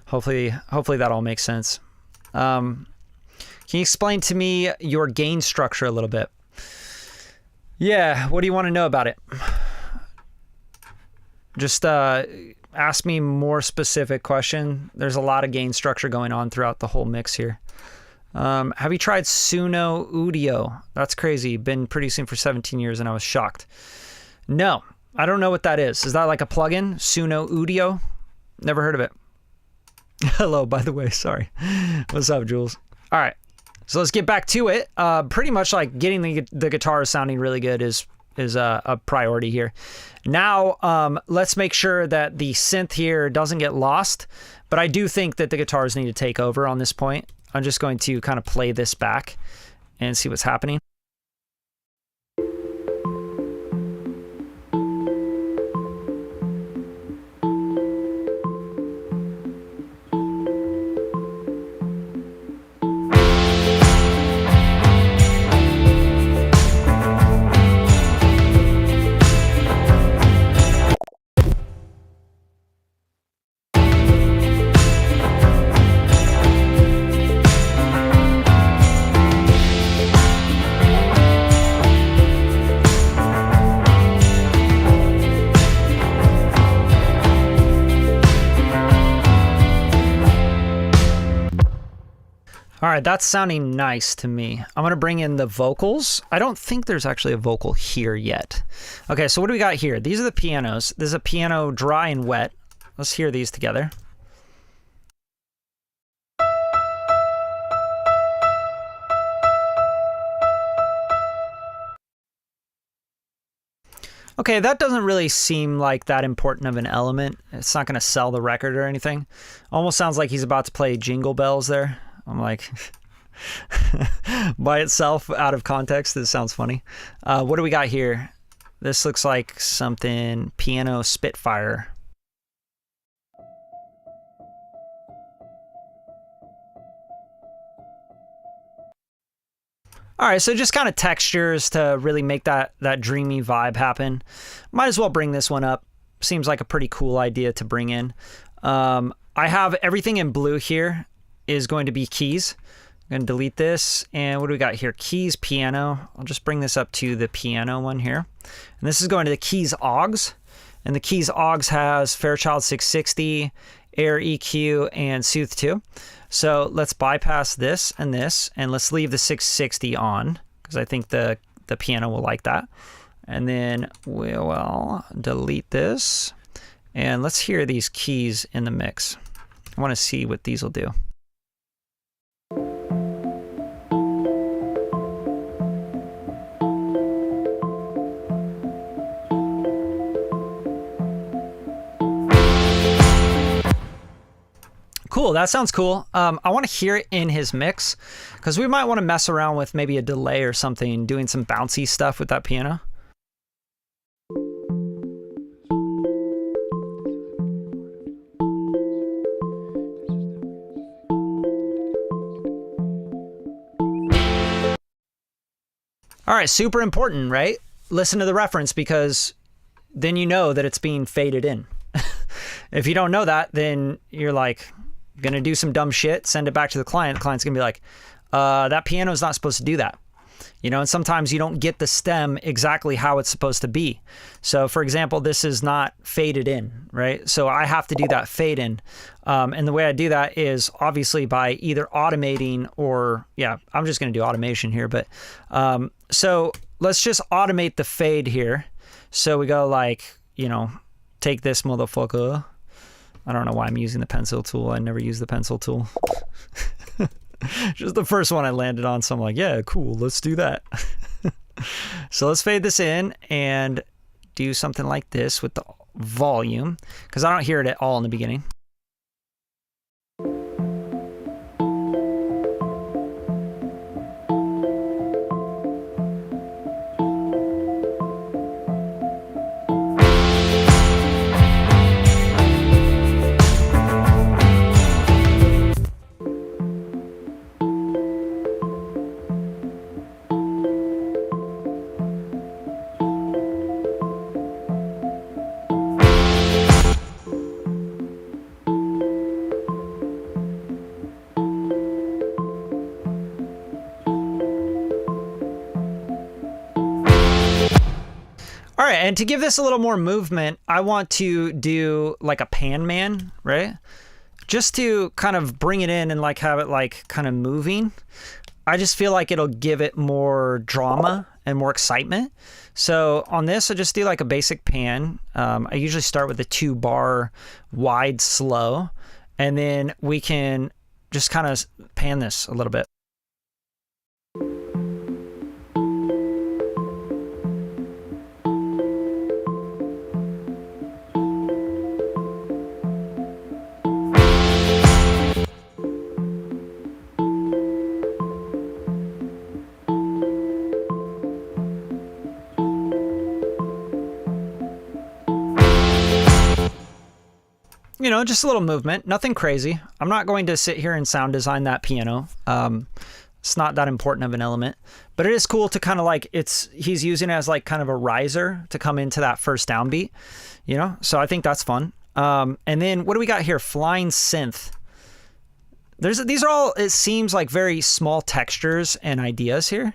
Hopefully that all makes sense. Can you explain to me your gain structure a little bit? Yeah, what do you want to know about it? Just ask me more specific question. There's a lot of gain structure going on throughout the whole mix here. Have you tried Suno Audio? That's crazy. Been producing for 17 years and I was shocked. No, I don't know what that is. Is that like a plugin? Suno Audio? Never heard of it. Hello, by the way. Sorry. What's up, Jules? All right. So let's get back to it. Pretty much like getting the guitar sounding really good is a priority here. Now, let's make sure that the synth here doesn't get lost, but I do think that the guitars need to take over on this point. I'm just going to kind of play this back and see what's happening. All right, that's sounding nice to me. I'm gonna bring in the vocals. I don't think there's actually a vocal here yet. Okay, so what do we got here? These are the pianos. This is a piano dry and wet. Let's hear these together. Okay, that doesn't really seem like that important of an element. It's not going to sell the record or anything. Almost sounds like he's about to play Jingle Bells there. I'm like, by itself, out of context, this sounds funny. What do we got here? This looks like something piano Spitfire. All right, so just kind of textures to really make that dreamy vibe happen. Might as well bring this one up. Seems like a pretty cool idea to bring in. I have everything in blue here is going to be keys. I'm going to delete this. And what do we got here? Keys, piano. I'll just bring this up to the piano one here. And this is going to the keys AUX. And the keys AUX has Fairchild 660, Air EQ, and Soothe 2. So let's bypass this, and let's leave the 660 on, because I think the piano will like that. And then we will delete this, and let's hear these keys in the mix. I want to see what these will do. Cool, that sounds cool. I want to hear it in his mix, because we might want to mess around with maybe a delay or something, doing some bouncy stuff with that piano. All right, super important, right? Listen to the reference, because then you know that it's being faded in. If you don't know that, then you're like, gonna do some dumb shit, send it back to the client. The client's gonna be like, that piano is not supposed to do that. You know, and sometimes you don't get the stem exactly how it's supposed to be. So for example, this is not faded in, right? So I have to do that fade in. And the way I do that is obviously by either automating or, yeah, I'm just gonna do automation here, but so let's just automate the fade here. So we go like, you know, take this motherfucker. I don't know why I'm using the pencil tool. I never use the pencil tool. Just the first one I landed on, so I'm like, yeah, cool, let's do that. So let's fade this in and do something like this with the volume, because I don't hear it at all in the beginning. All right, and to give this a little more movement, I want to do like a pan man, right? Just to kind of bring it in and like have it like kind of moving. I just feel like it'll give it more drama and more excitement. So on this, I just do like a basic pan. I usually start with a 2-bar wide slow, and then we can just kind of pan this a little bit. You know, just a little movement, nothing crazy. I'm not going to sit here and sound design that piano. It's not that important of an element, but it is cool to kind of like, he's using it as like kind of a riser to come into that first downbeat, you know? So I think that's fun. And then what do we got here? Flying synth. These are all, it seems like very small textures and ideas here.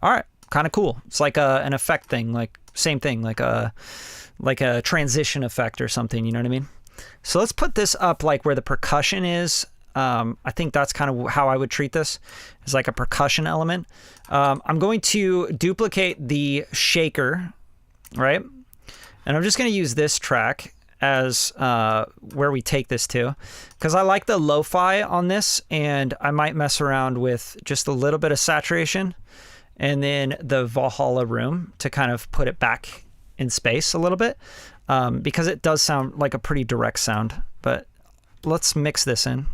All right. Kind of cool. It's like an effect thing, like same thing, like like a transition effect or something, you know what I mean? So let's put this up like where the percussion is. I think that's kind of how I would treat this, as like a percussion element. I'm going to duplicate the shaker, right? And I'm just going to use this track as where we take this to, because I like the lo-fi on this, and I might mess around with just a little bit of saturation and then the Valhalla room to kind of put it back in space a little bit, because it does sound like a pretty direct sound. But let's mix this in.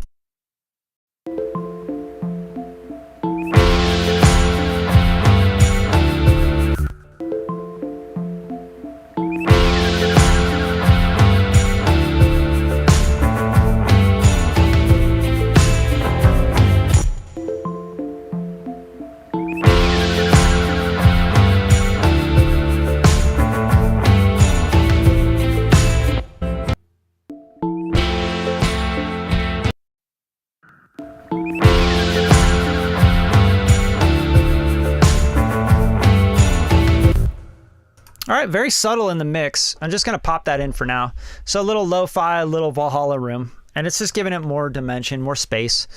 All right, very subtle in the mix. I'm just gonna pop that in for now. So a little lo-fi, a little Valhalla room, and it's just giving it more dimension, more space.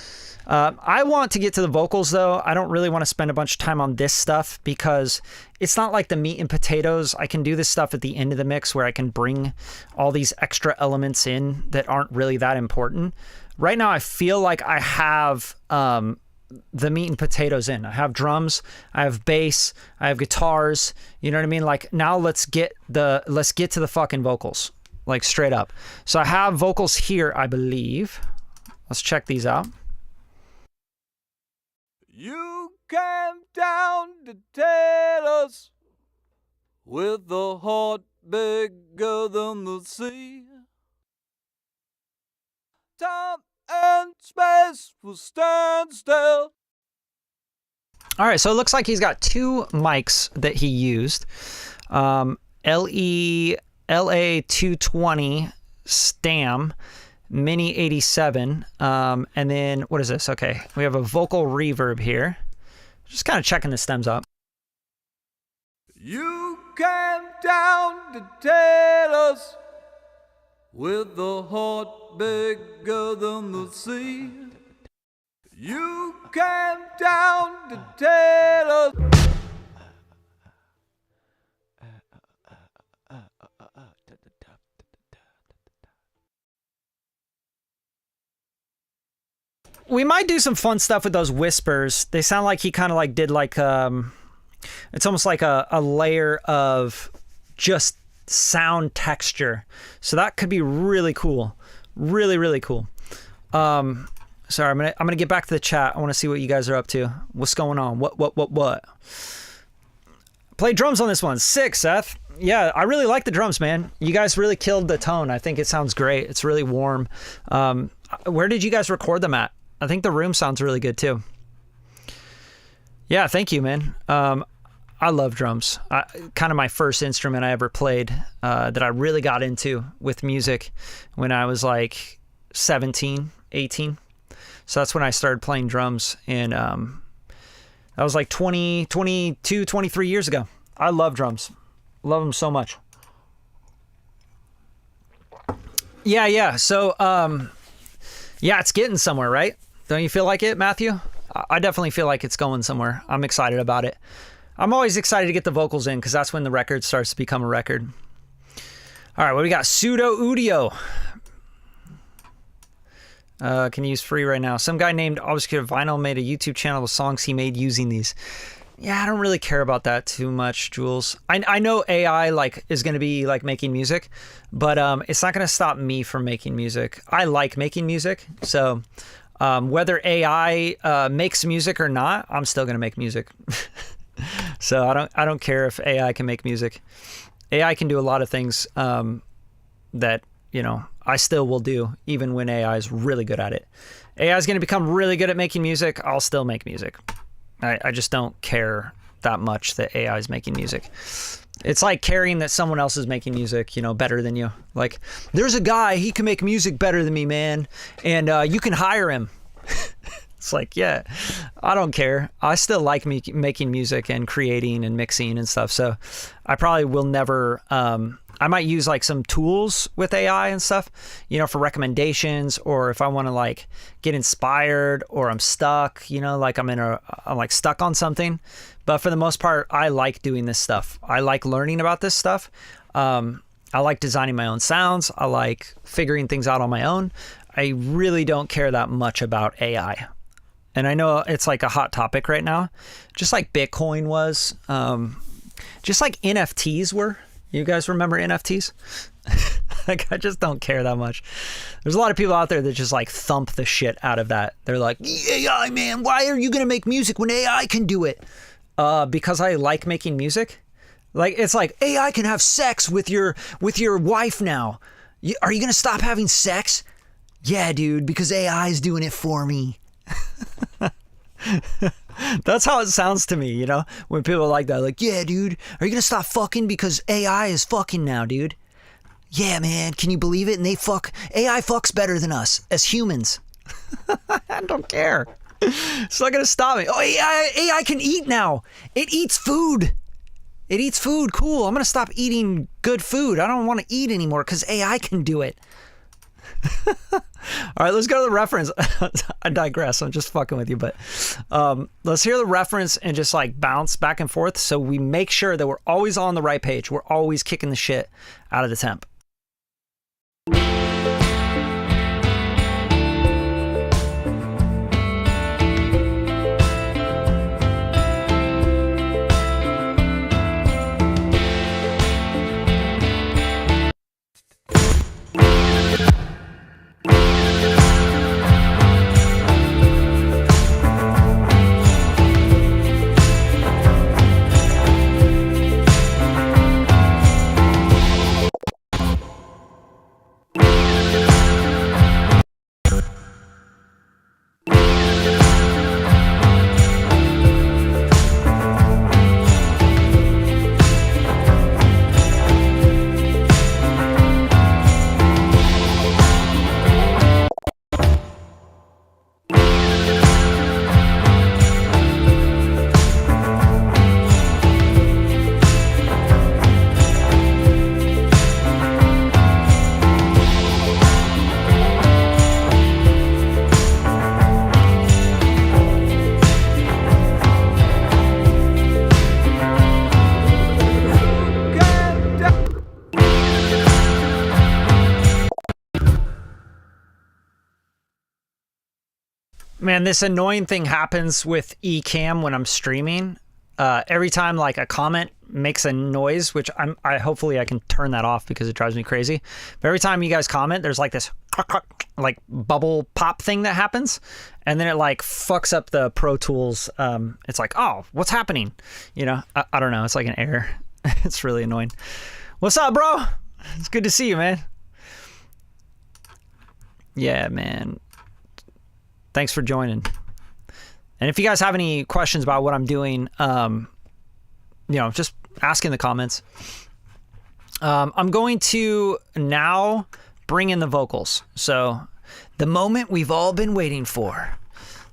I want to get to the vocals though. I don't really want to spend a bunch of time on this stuff because it's not like the meat and potatoes. I can do this stuff at the end of the mix where I can bring all these extra elements in that aren't really that important. Right now, I feel like I have the meat and potatoes in. I have drums, I have bass, I have guitars, you know what I mean? Like now let's get to the fucking vocals, like straight up. So I have vocals here, I believe. Let's check these out. You came down to tell us with a heart bigger than the sea. Time and space will stand still. All right, so it looks like he's got two mics that he used. LA220 Stam Mini 87. And then what is this? Okay, we have a vocal reverb here. Just kind of checking the stems up. You came down to tell us with a heart bigger than the sea. You came down to tell us. We might do some fun stuff with those whispers. They sound like he kind of like did like it's almost like a layer of just sound texture. So that could be really cool. Really, really cool. Sorry, I'm gonna get back to the chat. I want to see what you guys are up to. What's going on? What? Play drums on this one. Sick, Seth. Yeah, I really like the drums, man. You guys really killed the tone. I think it sounds great. It's really warm. Where did you guys record them at? I think the room sounds really good too. Yeah, thank you, man. I love drums. Kind of my first instrument I ever played that I really got into with music when I was like 17, 18. So that's when I started playing drums. And that was like 20, 22, 23 years ago. I love drums. Love them so much. Yeah. So, yeah, it's getting somewhere, right? Don't you feel like it, Matthew? I definitely feel like it's going somewhere. I'm excited about it. I'm always excited to get the vocals in because that's when the record starts to become a record. All right, what do we got? Pseudo Udio. Can use free right now. Some guy named Obscure Vinyl made a YouTube channel with songs he made using these. Yeah, I don't really care about that too much, Jules. I know AI like is going to be like making music, but it's not going to stop me from making music. I like making music, so whether AI makes music or not, I'm still going to make music. So I don't care if AI can make music. AI can do a lot of things that, you know, I still will do even when AI is really good at it. AI is going to become really good at making music. I'll still make music. I just don't care that much that AI is making music. It's like caring that someone else is making music, you know, better than you. Like, there's a guy, he can make music better than me, man, and you can hire him. It's like, yeah, I don't care. I still like making music and creating and mixing and stuff. So I probably will never I might use like some tools with AI and stuff, you know, for recommendations, or if I want to like get inspired or I'm stuck, you know, like I'm like stuck on something. But for the most part, I like doing this stuff. I like learning about this stuff. I like designing my own sounds. I like figuring things out on my own. I really don't care that much about AI. And I know it's like a hot topic right now, just like Bitcoin was, just like NFTs were. You guys remember NFTs? Like, I just don't care that much. There's a lot of people out there that just like thump the shit out of that. They're like, AI, man, why are you going to make music when AI can do it? Because I like making music. Like, it's like, AI can have sex with your wife now. Are you going to stop having sex? Yeah, dude, because AI is doing it for me. That's how it sounds to me, you know, when people are like that, like, yeah, dude, are you gonna stop fucking because AI is fucking now, dude? Yeah, man, can you believe it? And AI fucks better than us as humans. I don't care. It's not gonna stop me. Oh, AI can eat now. It eats food. Cool. I'm gonna stop eating good food. I don't want to eat anymore because AI can do it. All right, let's go to the reference. I digress. I'm just fucking with you, but let's hear the reference and just like bounce back and forth so we make sure that we're always on the right page. We're always kicking the shit out of the temp. Man, this annoying thing happens with Ecamm when I'm streaming. Every time like a comment makes a noise, which hopefully I can turn that off because it drives me crazy. But every time you guys comment, there's like this like bubble pop thing that happens, and then it like fucks up the Pro Tools. It's like, oh, what's happening? You know, I don't know. It's like an error. It's really annoying. What's up, bro? It's good to see you, man. Yeah, man. Thanks for joining. And if you guys have any questions about what I'm doing, you know, just ask in the comments. I'm going to now bring in the vocals. So the moment we've all been waiting for.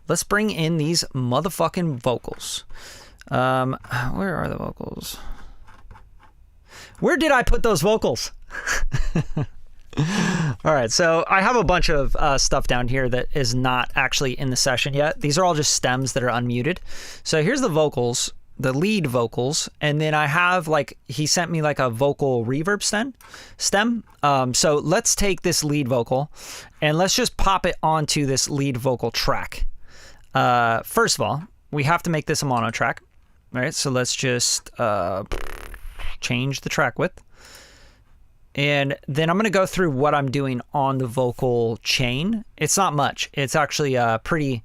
Let's bring in these motherfucking vocals. Where are the vocals? Where did I put those vocals? All right, so I have a bunch of stuff down here that is not actually in the session yet. These are all just stems that are unmuted. So here's the vocals, the lead vocals, and then I have like, he sent me like a vocal reverb stem. So let's take this lead vocal and let's just pop it onto this lead vocal track. First of all, we have to make this a mono track. All right, so let's just change the track width. And then I'm going to go through what I'm doing on the vocal chain. It's not much. It's actually pretty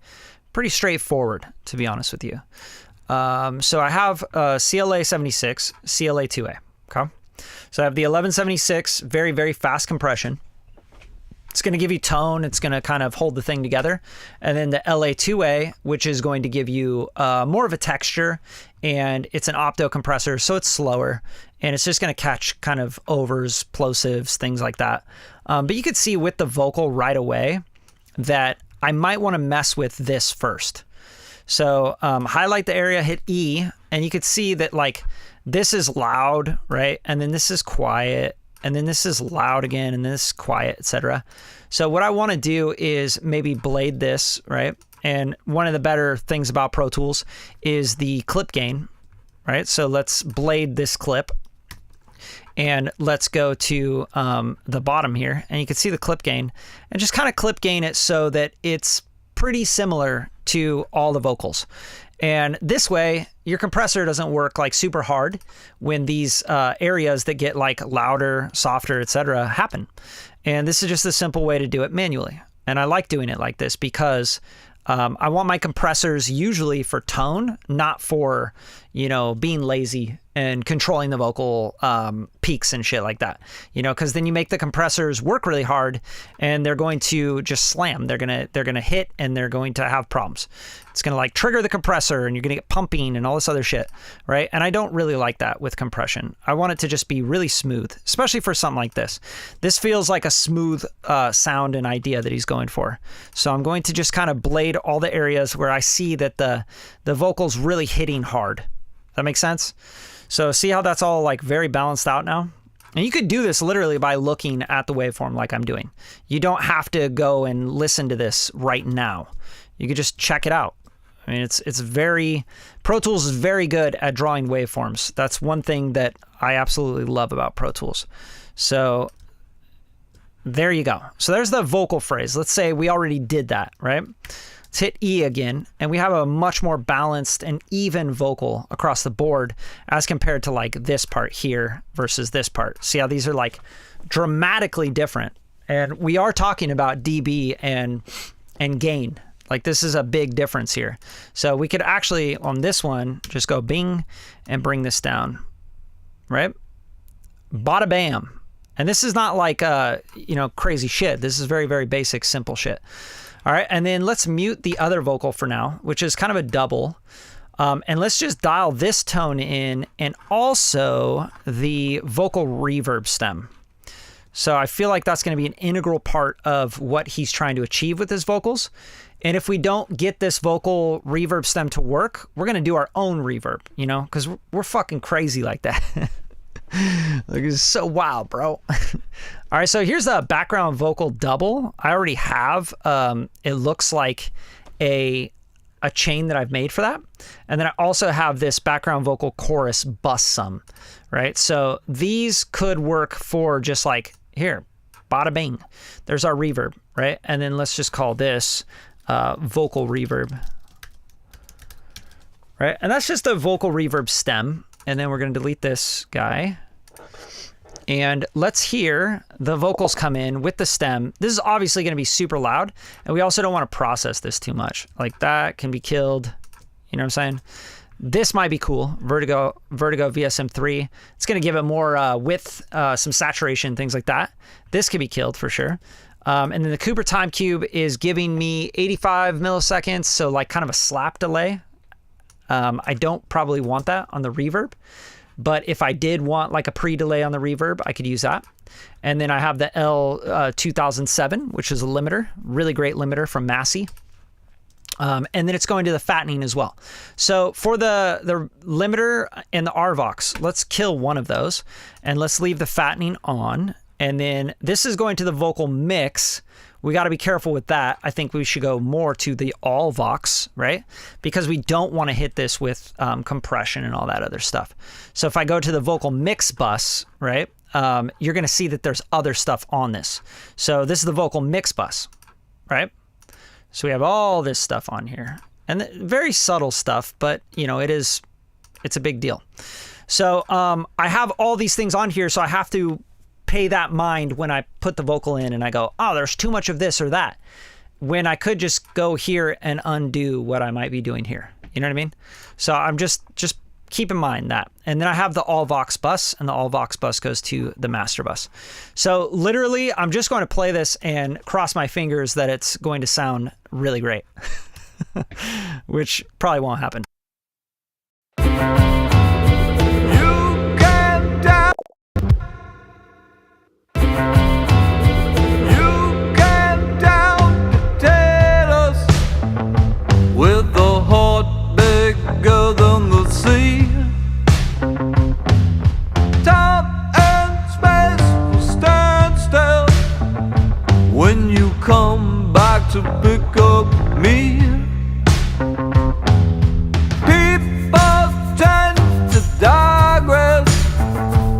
straightforward, to be honest with you. So I have CLA 76, CLA 2A. Okay. So I have the 1176, very, very fast compression. It's going to give you tone. It's going to kind of hold the thing together. And then the LA2A, which is going to give you more of a texture, and it's an opto compressor, so it's slower, and it's just going to catch kind of overs, plosives, things like that. But you could see with the vocal right away that I might want to mess with this first. So highlight the area, hit E, and you could see that like this is loud, right? And then this is quiet, and then this is loud again, and this is quiet, etc. So what I want to do is maybe blade this, right? And one of the better things about Pro Tools is the clip gain, right? So let's blade this clip, and let's go to the bottom here, and you can see the clip gain, and just kind of clip gain it so that it's pretty similar to all the vocals. And this way, your compressor doesn't work like super hard when these areas that get like louder, softer, etc. happen. And this is just a simple way to do it manually. And I like doing it like this because I want my compressors usually for tone, not for, you know, being lazy and controlling the vocal peaks and shit like that, you know, because then you make the compressors work really hard and they're going to just slam. They're gonna hit and they're going to have problems. It's gonna like trigger the compressor and you're gonna get pumping and all this other shit, right? And I don't really like that with compression. I want it to just be really smooth, especially for something like this. This feels like a smooth sound and idea that he's going for. So I'm going to just kind of blade all the areas where I see that the vocal's really hitting hard. That makes sense? So see how that's all like very balanced out now? And you could do this literally by looking at the waveform like I'm doing. You don't have to go and listen to this right now. You could just check it out. I mean, it's very, Pro Tools is very good at drawing waveforms. That's one thing that I absolutely love about Pro Tools. So there you go. So there's the vocal phrase. Let's say we already did that, right? Let's hit E again, and we have a much more balanced and even vocal across the board as compared to like this part here versus this part. See how these are like dramatically different? And we are talking about dB and gain. Like this is a big difference here. So we could actually, on this one, just go bing and bring this down, right? Bada bam. And this is not like, you know, crazy shit. This is very, very basic, simple shit. All right, and then let's mute the other vocal for now, which is kind of a double. And let's just dial this tone in and also the vocal reverb stem. So I feel like that's going to be an integral part of what he's trying to achieve with his vocals. And if we don't get this vocal reverb stem to work, we're going to do our own reverb, you know, because we're fucking crazy like that. Like, it's so wild, bro. All right, so here's the background vocal double. I already have, it looks like a chain that I've made for that. And then I also have this background vocal chorus bus sum, right? So these could work for just like, here, bada bing. There's our reverb, right? And then let's just call this vocal reverb, right? And that's just a vocal reverb stem. And then we're going to delete this guy. And let's hear the vocals come in with the stem. This is obviously going to be super loud. And we also don't want to process this too much. Like that can be killed. You know what I'm saying? This might be cool. Vertigo VSM3. It's going to give it more width, some saturation, things like that. This could be killed for sure. And then the Cooper Time Cube is giving me 85 milliseconds. So like kind of a slap delay. I don't probably want that on the reverb, but if I did want like a pre-delay on the reverb, I could use that. And then I have the L2007, which is a limiter, really great limiter from Massey. And then it's going to the fattening as well. So for the limiter and the RVox, let's kill one of those and let's leave the fattening on. And then this is going to the vocal mix. We got to be careful with that. I think we should go more to the all Vox, right? Because we don't want to hit this with compression and all that other stuff. So if I go to the vocal mix bus, right, you're going to see that there's other stuff on this. So this is the vocal mix bus, right? So we have all this stuff on here. And very subtle stuff, but, you know, it's a big deal. So I have all these things on here, so I have to pay that mind when I put the vocal in and I go, oh, there's too much of this or that, when I could just go here and undo what I might be doing here. You know what I mean? So I'm just keep in mind that. And then I have the all Vox bus, and the all Vox bus goes to the master bus. So literally, I'm just going to play this and cross my fingers that it's going to sound really great, which probably won't happen. Time and space will come back to pick up me. People tend to digress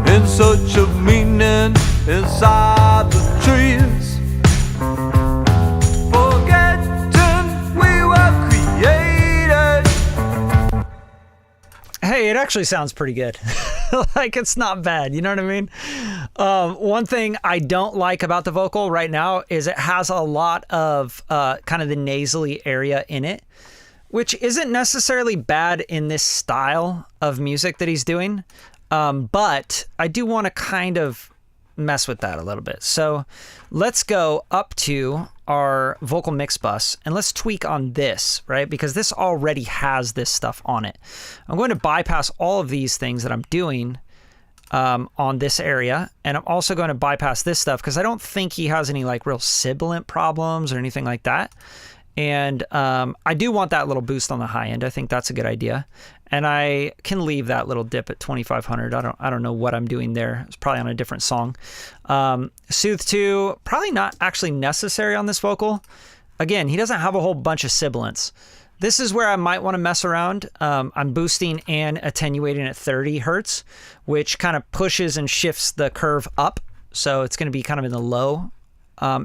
in search of meaning inside the trees, forgetting we were created. Hey, it actually sounds pretty good. Like, it's not bad. You know what I mean? One thing I don't like about the vocal right now is it has a lot of kind of the nasally area in it, which isn't necessarily bad in this style of music that he's doing. But I do want to kind of mess with that a little bit. So let's go up to our vocal mix bus and let's tweak on this, right? Because this already has this stuff on it. I'm going to bypass all of these things that I'm doing on this area. And I'm also going to bypass this stuff because I don't think he has any like real sibilant problems or anything like that. And I do want that little boost on the high end. I think that's a good idea. And I can leave that little dip at 2500. I don't know what I'm doing there. It's probably on a different song. Soothe 2, probably not actually necessary on this vocal. Again, he doesn't have a whole bunch of sibilants. This is where I might want to mess around. I'm boosting and attenuating at 30 hertz, which kind of pushes and shifts the curve up. So it's going to be kind of in the low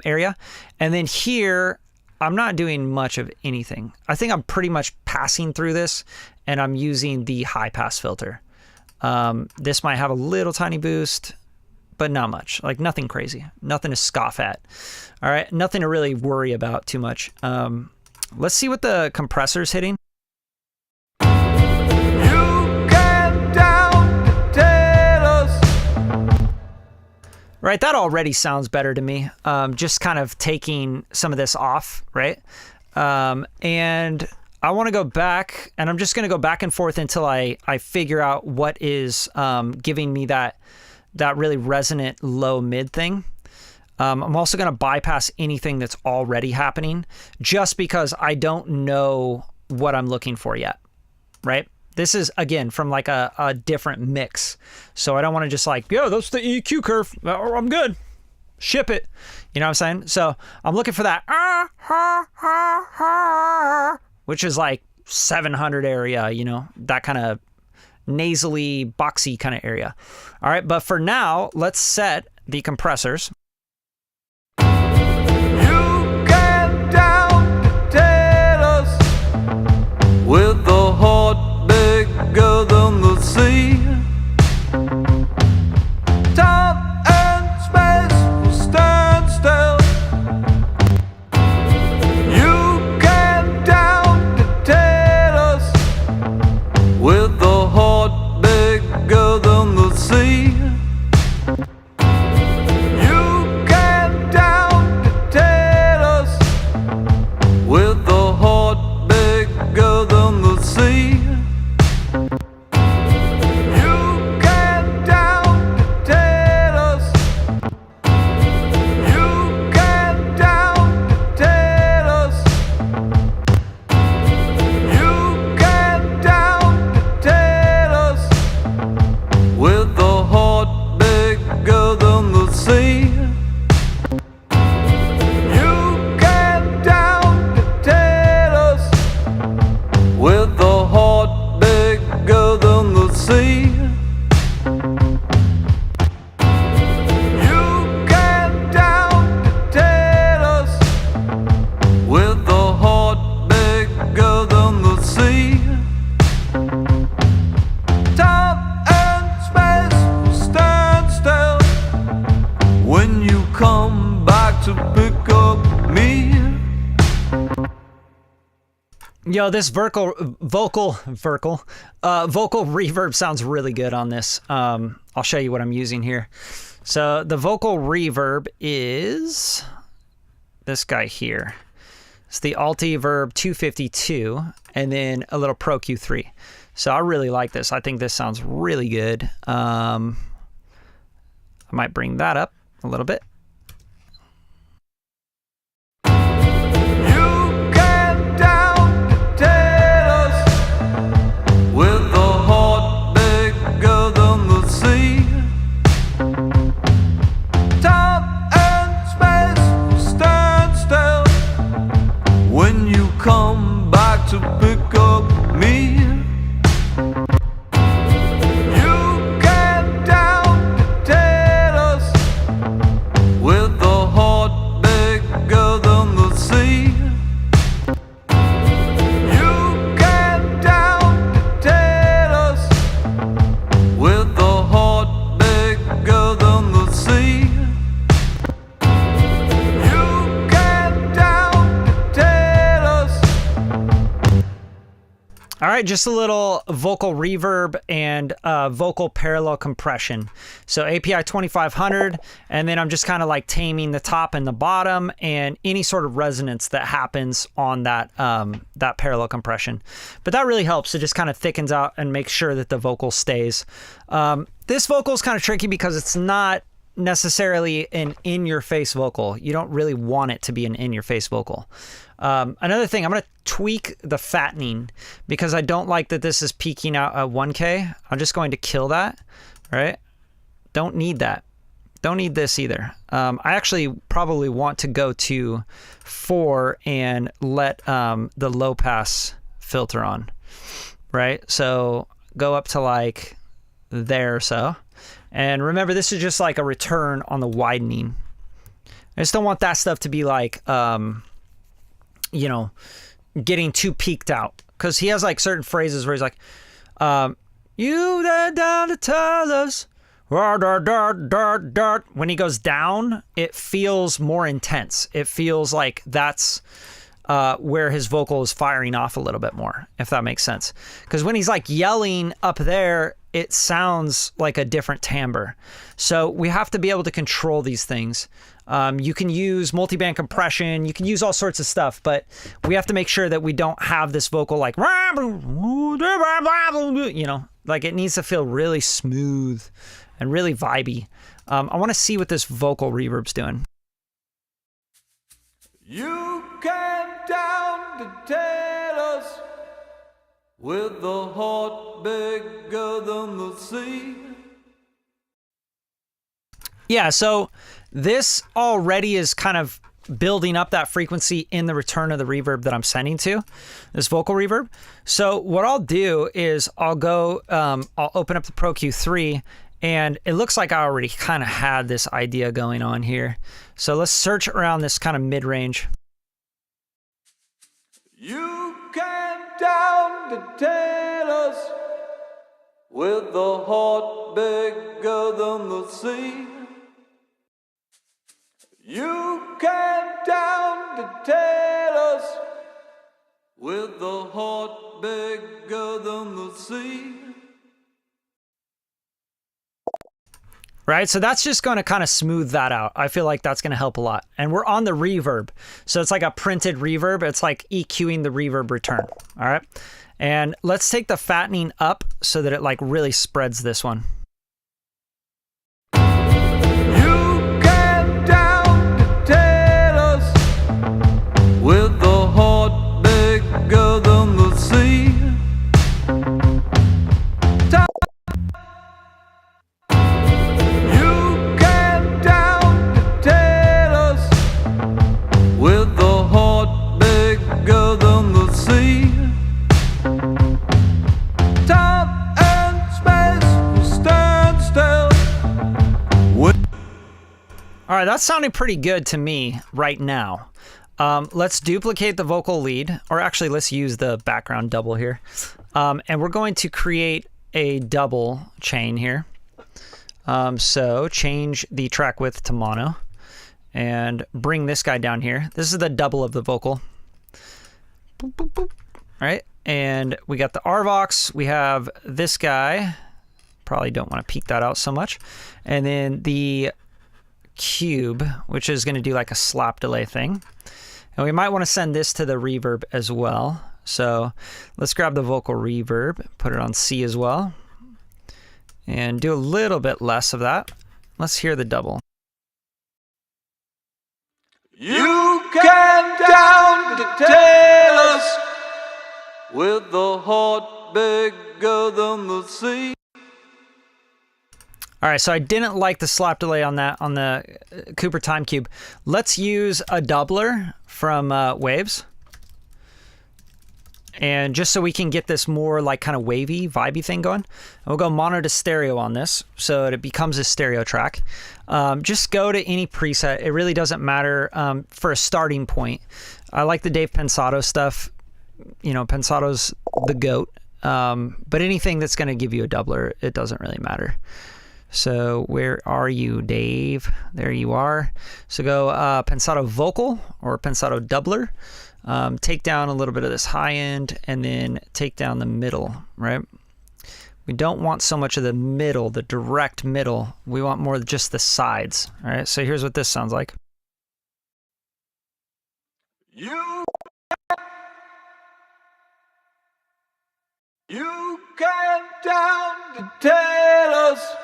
area. And then here, I'm not doing much of anything. I think I'm pretty much passing through this and I'm using the high pass filter. This might have a little tiny boost, but not much, like nothing crazy, nothing to scoff at. All right. Nothing to really worry about too much. Let's see what the compressor's hitting. Right, that already sounds better to me. Just kind of taking some of this off, right? And I want to go back, and I'm just going to go back and forth until I figure out what is giving me that really resonant low mid thing. I'm also going to bypass anything that's already happening just because I don't know what I'm looking for yet, right? This is, again, from like a different mix. So I don't want to just like, yo, that's the EQ curve. I'm good. Ship it. You know what I'm saying? So I'm looking for that, which is like 700 area, you know, that kind of nasally, boxy kind of area. All right. But for now, let's set the compressors. With a heart bigger than the sea, time and space will stand still. You came down to tell us, with a heart bigger than the sea. You came down to tell us, with a heart bigger than the sea. You came down to tell us. You came down to tell us. You came down to tell us, with a heart bigger than the sea. You came down to tell us, with a heart bigger than the sea. You came down to tell us, with a heart bigger than the sea. Time and space will stand still when you come back to pick up me. Yo, this vocal reverb sounds really good on this. I'll show you what I'm using here. So the vocal reverb is this guy here. It's the Altiverb 252 and then a little Pro Q3. So I really like this. I think this sounds really good. I might bring that up a little bit. Time and space will stand still. All right, just a little vocal reverb and vocal parallel compression. So API 2500, and then I'm just kind of like taming the top and the bottom and any sort of resonance that happens on that that parallel compression. But that really helps. It just kind of thickens out and makes sure that the vocal stays. This vocal is kind of tricky because it's not necessarily an in-your-face vocal. You don't really want it to be an in-your-face vocal. Another thing, I'm going to tweak the fattening because I don't like that this is peaking out at 1K. I'm just going to kill that, right? Don't need that. Don't need this either. I actually probably want to go to 4 and let the low pass filter on, right? So go up to like there or so. And remember, this is just like a return on the widening. I just don't want that stuff to be like, you know, getting too peaked out. Because he has like certain phrases where he's like, you that down to tell us. When he goes down, it feels more intense. It feels like that's where his vocal is firing off a little bit more, if that makes sense. Because when he's like yelling up there, it sounds like a different timbre. So we have to be able to control these things. You can use multiband compression, you can use all sorts of stuff, but we have to make sure that we don't have this vocal like, you know, like it needs to feel really smooth and really vibey. I want to see what this vocal reverb's doing. You came down to tell us with a heart bigger than the sea. Yeah, so this already is kind of building up that frequency in the return of the reverb that I'm sending to, this vocal reverb. So what I'll do is I'll go, I'll open up the Pro Q3, and it looks like I already kind of had this idea going on here. So let's search around this kind of mid-range. You came down to tell us with a heart bigger than the sea. You came down to tell us with a heart bigger than the sea. Right, so that's just going to kind of smooth that out. I feel like that's going to help a lot. And we're on the reverb. So it's like a printed reverb. It's like EQing the reverb return. All right. And let's take the fattening up so that it like really spreads this one. You came down to tell us with a heart bigger than the sea. All right, that's sounding pretty good to me right now. Let's duplicate the vocal lead, or actually let's use the background double here. And we're going to create a double chain here. So change the track width to mono and bring this guy down here. This is the double of the vocal. Boop, boop, boop. All right, and we got the RVox. We have this guy. Probably don't want to peek that out so much. And then the cube, which is going to do like a slap delay thing. And we might want to send this to the reverb as well. So let's grab the vocal reverb, put it on C as well, and do a little bit less of that. Let's hear the double. You came down to tell us with a heart bigger than the sea. All right, so I didn't like the slap delay on that on the Cooper Time Cube. Let's use a doubler from Waves. And just so we can get this more like kind of wavy, vibey thing going, we'll go mono to stereo on this so it becomes a stereo track. Just go to any preset. It really doesn't matter for a starting point. I like the Dave Pensato stuff. You know, Pensato's the GOAT. But anything that's going to give you a doubler, it doesn't really matter. So where are you, Dave? There you are. So go Pensato Vocal or Pensato Doubler. take down a little bit of this high end, and then take down the middle, right? We don't want so much of the middle, the direct middle. We want more just the sides, all right? So here's what this sounds like. You came down to tell us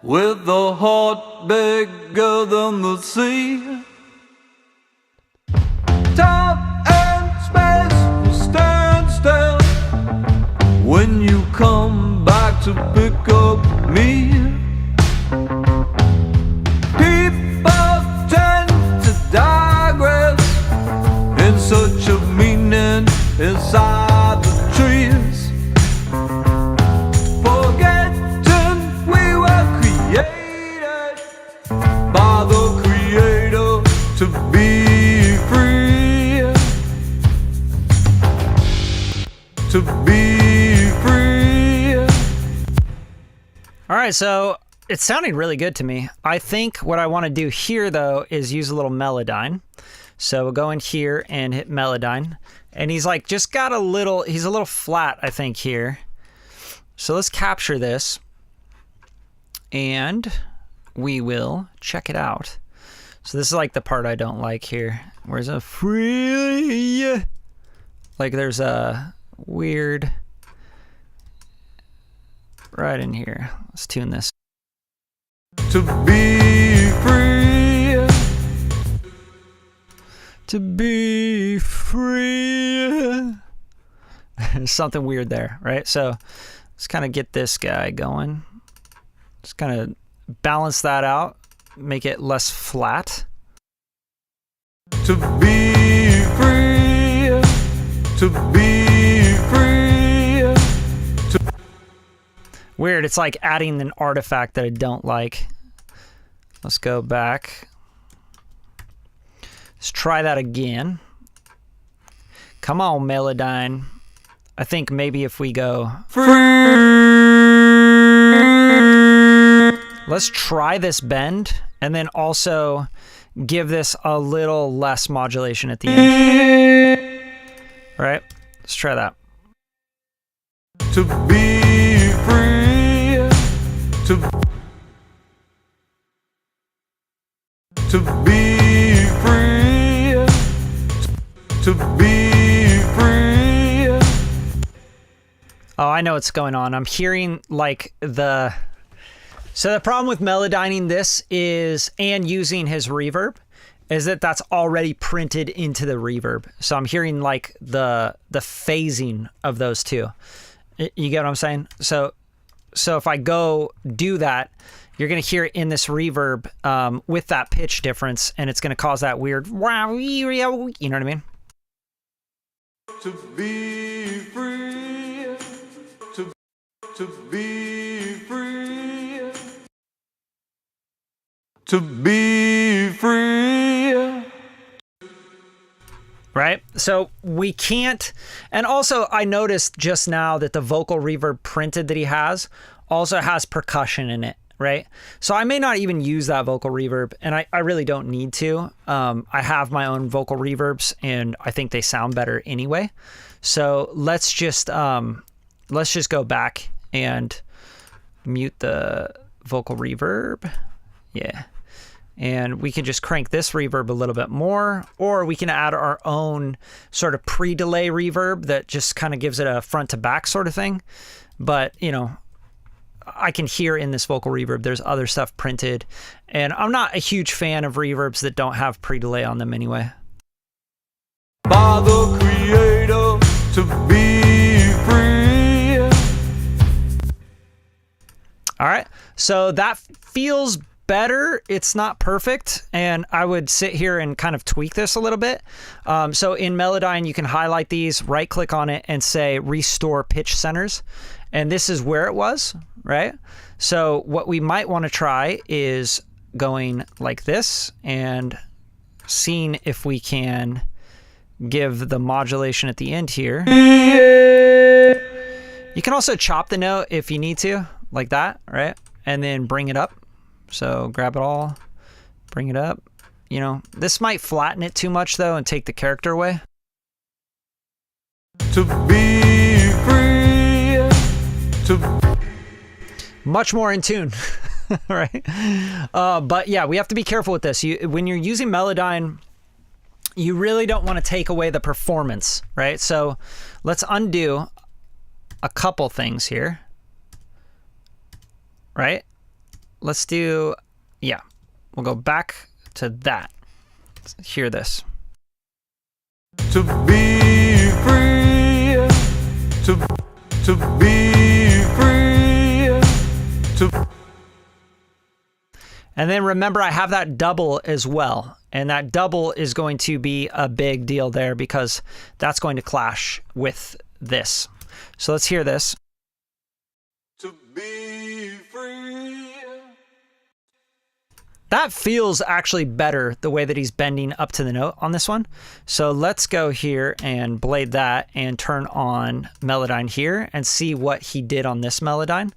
with a heart bigger than the sea. Time and space will stand still when you come back to pick up me. People tend to digress in search of meaning inside the trees, forgetting we were created by the Creator to be free, to be free. All right, so it's sounding really good to me. I think what I want to do here, though, is use a little Melodyne. So we'll go in here and hit Melodyne. And he's like, just got a little, he's a little flat, I think, here. So let's capture this. And we will check it out. So this is like the part I don't like here. Where's a free? Like there's a weird right in here. Let's tune this. To be free. To be free. There's something weird there, right? So let's kind of get this guy going. Just kind of balance that out, make it less flat. To be free. To be free. Weird, it's like adding an artifact that I don't like. Let's go back. Let's try that again. Come on, Melodyne. I think maybe if we go Free. Let's try this bend and then also give this a little less modulation at the end. All right, let's try that. To be free. To be free. To be free. Oh, I know what's going on. I'm hearing like the... So the problem with Melodyning this is, and using his reverb, is that that's already printed into the reverb. So I'm hearing like the phasing of those two. You get what I'm saying? So if I go do that, you're going to hear it in this reverb with that pitch difference, and it's going to cause that weird, you know what I mean? To be free. To be free. To be free. Right? So we can't, and also I noticed just now that the vocal reverb printed that he has also has percussion in it, right? So I may not even use that vocal reverb, and I really don't need to. I have my own vocal reverbs, and I think they sound better anyway. So let's just go back and mute the vocal reverb. Yeah. And we can just crank this reverb a little bit more, or we can add our own sort of pre-delay reverb that just kind of gives it a front to back sort of thing. But, you know, I can hear in this vocal reverb there's other stuff printed, and I'm not a huge fan of reverbs that don't have pre-delay on them anyway. By the Creator to be free. All right, so that feels better. It's not perfect, and I would sit here and kind of tweak this a little bit. So in Melodyne, you can highlight these, right click on it, and say restore pitch centers, and this is where it was, right? So what we might want to try is going like this and seeing if we can give the modulation at the end here. You can also chop the note if you need to, like that, right? And then bring it up. So grab it all, bring it up, You know, this might flatten it too much though and take the character away. To be free, to much more in tune, right? But yeah, we have to be careful with this. When you're using Melodyne, you really don't want to take away the performance, right? So let's undo a couple things here, right? Let's do, yeah, we'll go back to that. Let's hear this. to be free, to be free, to. And then remember, I have that double as well. And that double is going to be a big deal there because that's going to clash with this. So let's hear this. To be free. That feels actually better the way that he's bending up to the note on this one. So let's go here and blade that and turn on Melodyne here and see what he did on this Melodyne,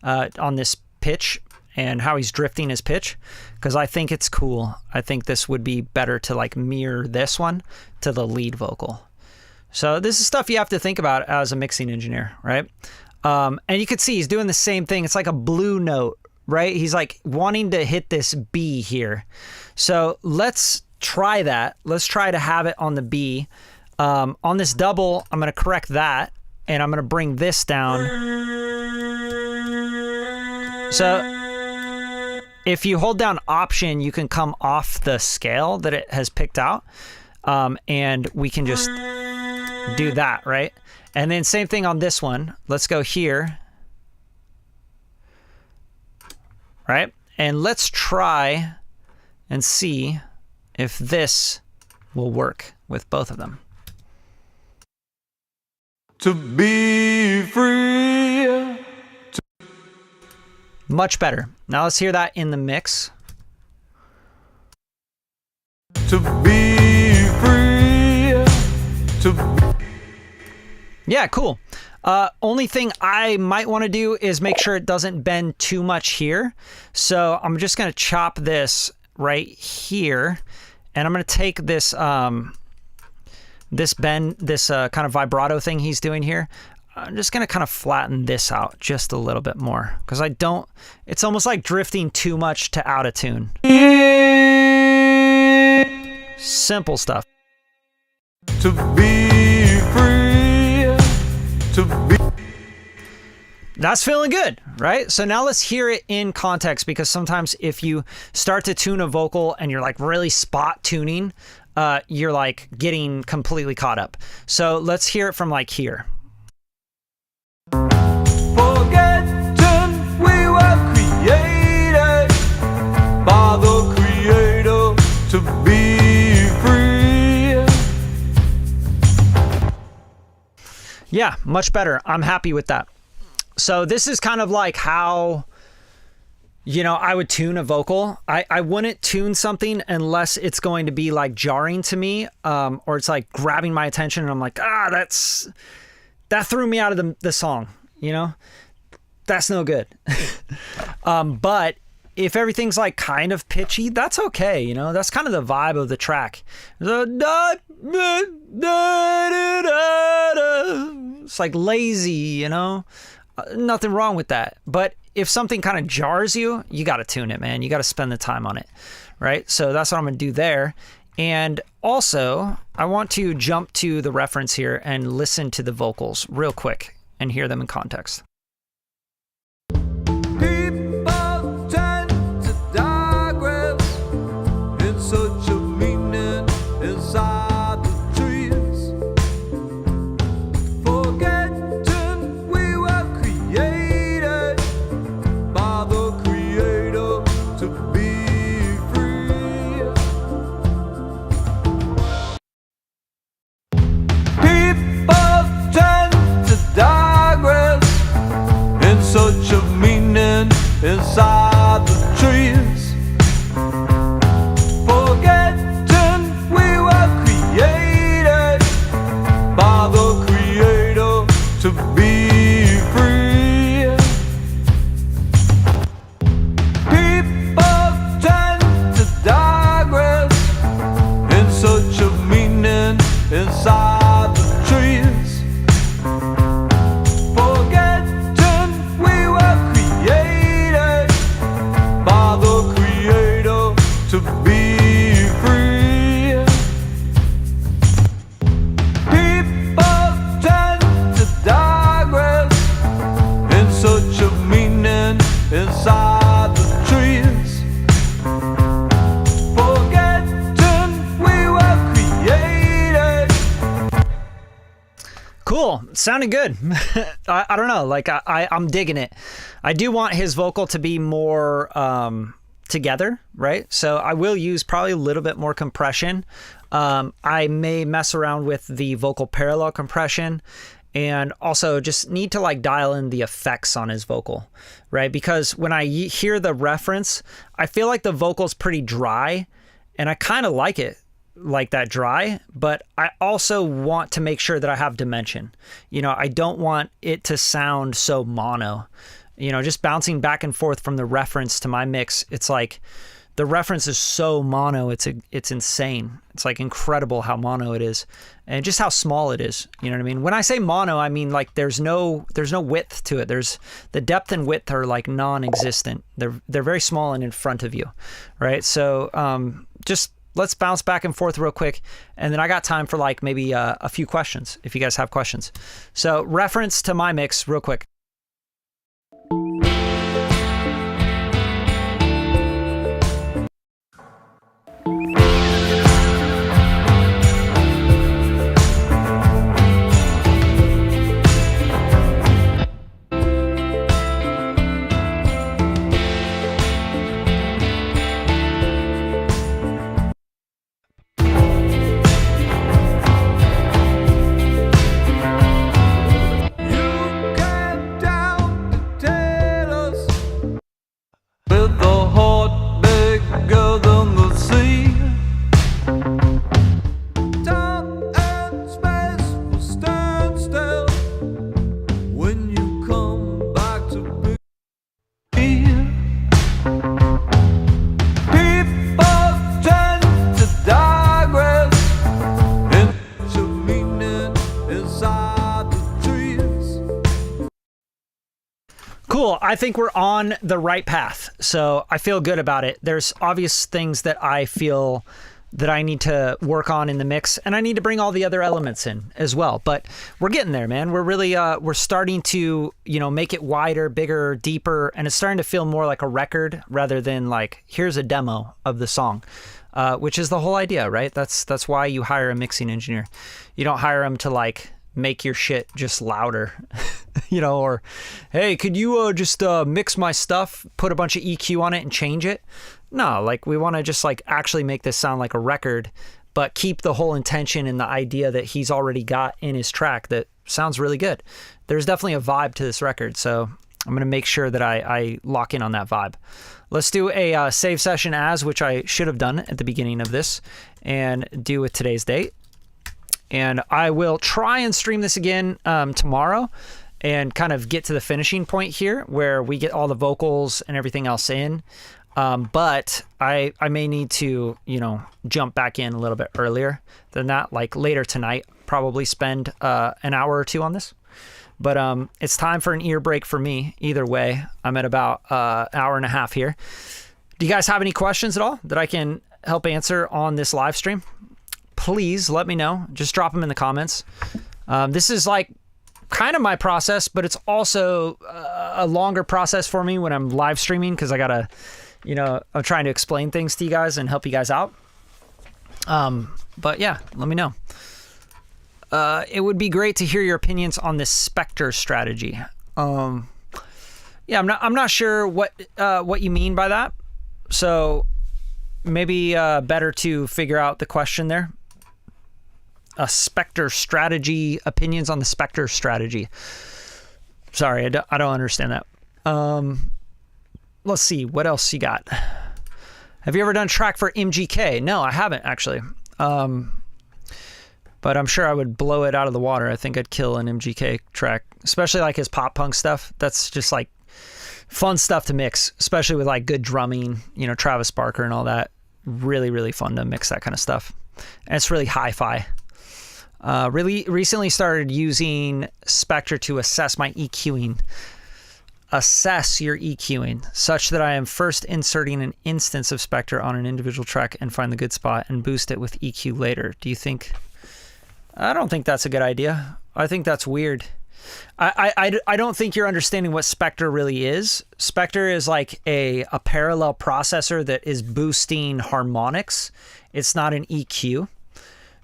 on this pitch, and how he's drifting his pitch, because I think it's cool. I think this would be better to like mirror this one to the lead vocal. So this is stuff you have to think about as a mixing engineer, right? And you can see he's doing the same thing. It's like a blue note, right? He's like wanting to hit this B here. So let's try that. Let's try to have it on the B. On this double, I'm going to correct that, and I'm going to bring this down. So if you hold down Option, you can come off the scale that it has picked out, and we can just do that, right? And then same thing on this one. Let's go here, right? And let's try and see if this will work with both of them. To be free. Much better. Now let's hear that in the mix. To be free. To. Yeah, cool. Only thing I might want to do is make sure it doesn't bend too much here. So I'm just going to chop this right here, and I'm going to take this this bend, this kind of vibrato thing he's doing here. I'm just going to kind of flatten this out just a little bit more, because I don't, it's almost like drifting too much to out of tune. Simple stuff. To be free. To be. That's feeling good, right? So now let's hear it in context, because sometimes if you start to tune a vocal and you're like really spot tuning, you're like getting completely caught up. So let's hear it from like here. Forgetting we were created by the Creator to be free. Yeah, much better. I'm happy with that. So this is kind of like how, you know, I would tune a vocal. I wouldn't tune something unless it's going to be like jarring to me, or it's like grabbing my attention and I'm like, that threw me out of the song, you know? That's no good. But if everything's like kind of pitchy, that's okay, you know? That's kind of the vibe of the track. It's like lazy, you know? Nothing wrong with that. But if something kind of jars you, you got to tune it, man. You got to spend the time on it, right? So that's what I'm going to do there. And also, I want to jump to the reference here and listen to the vocals real quick and hear them in context. People tend to digress in such a meaning inside the trees. Forgetting we were created by the Creator to be free. People tend to digress sounded good. I don't know. Like I'm digging it. I do want his vocal to be more together, right? So I will use probably a little bit more compression. I may mess around with the vocal parallel compression, and also just need to like dial in the effects on his vocal, right? Because when I hear the reference, I feel like the vocal's pretty dry, and I kind of like it like that dry, but I also want to make sure that I have dimension. You know, I don't want it to sound so mono. You know, just bouncing back and forth from the reference to my mix, it's like the reference is so mono, it's insane. It's like incredible how mono it is, and just how small it is. You know what I mean? When I say mono, I mean like there's no width to it. There's the depth and width are like non-existent. They're very small and in front of you, right? So just let's bounce back and forth real quick, and then I got time for like maybe a few questions if you guys have questions. So reference to my mix real quick. With a heart bigger than the sea, time and space will stand still when you come back to be. People tend to digress into meaning inside the trees. Cool. I think we're on the right path. So I feel good about it. There's obvious things that I feel that I need to work on in the mix, and I need to bring all the other elements in as well. But we're getting there, man. We're really, we're starting to, you know, make it wider, bigger, deeper, and it's starting to feel more like a record rather than like, here's a demo of the song, which is the whole idea, right? That's why you hire a mixing engineer. You don't hire them to like make your shit just louder, you know, or, hey, could you just mix my stuff, put a bunch of EQ on it and change it? No, like we want to just like actually make this sound like a record, but keep the whole intention and the idea that he's already got in his track that sounds really good. There's definitely a vibe to this record, so I'm going to make sure that I lock in on that vibe. Let's do a save session as, which I should have done at the beginning of this, and do with today's date. And I will try and stream this again tomorrow and kind of get to the finishing point here where we get all the vocals and everything else in. But I may need to, you know, jump back in a little bit earlier than that, like later tonight, probably spend an hour or two on this. But it's time for an ear break for me. Either way, I'm at about an hour and a half here. Do you guys have any questions at all that I can help answer on this live stream? Please let me know. Just drop them in the comments. This is like kind of my process, but it's also a longer process for me when I'm live streaming because I gotta, you know, I'm trying to explain things to you guys and help you guys out. But yeah, let me know. It would be great to hear your opinions on this Spectre strategy. Yeah, I'm not sure what you mean by that. So maybe better to figure out the question there. A Spectre strategy, opinions on the Spectre strategy. Sorry, I don't understand that. Let's see, what else you got? Have you ever done track for MGK? No, I haven't actually. But I'm sure I would blow it out of the water. I think I'd kill an MGK track, especially like his pop punk stuff. That's just like fun stuff to mix, especially with like good drumming, you know, Travis Barker and all that. Really, really fun to mix that kind of stuff. And it's really hi-fi. Really recently started using Spectre to assess my EQing. Assess your EQing such that I am first inserting an instance of Spectre on an individual track and find the good spot and boost it with EQ later. Do you think? I don't think that's a good idea. I think that's weird. I don't think you're understanding what Spectre really is. Spectre is like a parallel processor that is boosting harmonics. It's not an EQ.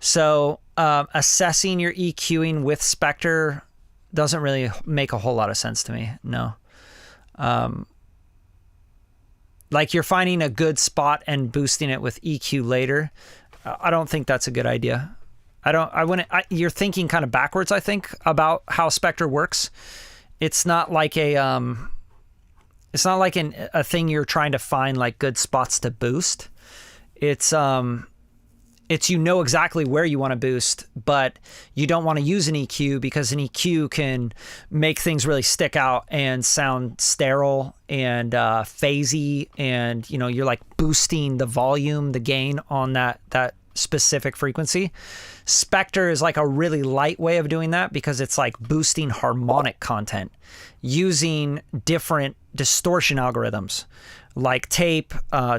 So assessing your EQing with Spectre doesn't really make a whole lot of sense to me. No. Like you're finding a good spot and boosting it with EQ later. I don't think that's a good idea. You're thinking kind of backwards, I think, about how Spectre works. It's not like a thing you're trying to find like good spots to boost. It's you know exactly where you want to boost, but you don't want to use an EQ because an EQ can make things really stick out and sound sterile and phasey, and you're like boosting the volume, the gain on that specific frequency. Spectre is like a really light way of doing that because it's like boosting harmonic content using different distortion algorithms like tape,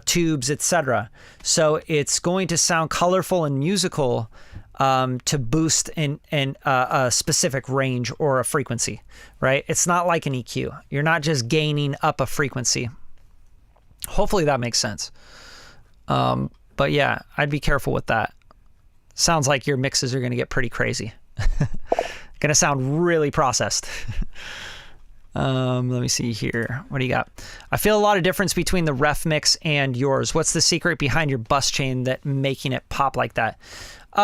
tubes, etc. So it's going to sound colorful and musical to boost in a specific range or a frequency, right? It's not like an EQ. You're not just gaining up a frequency. Hopefully that makes sense. But yeah, I'd be careful with that. Sounds like your mixes are going to get pretty crazy. Going to sound really processed. Let me see here. What do you got? I feel a lot of difference between the ref mix and yours. What's the secret behind your bus chain that making it pop like that?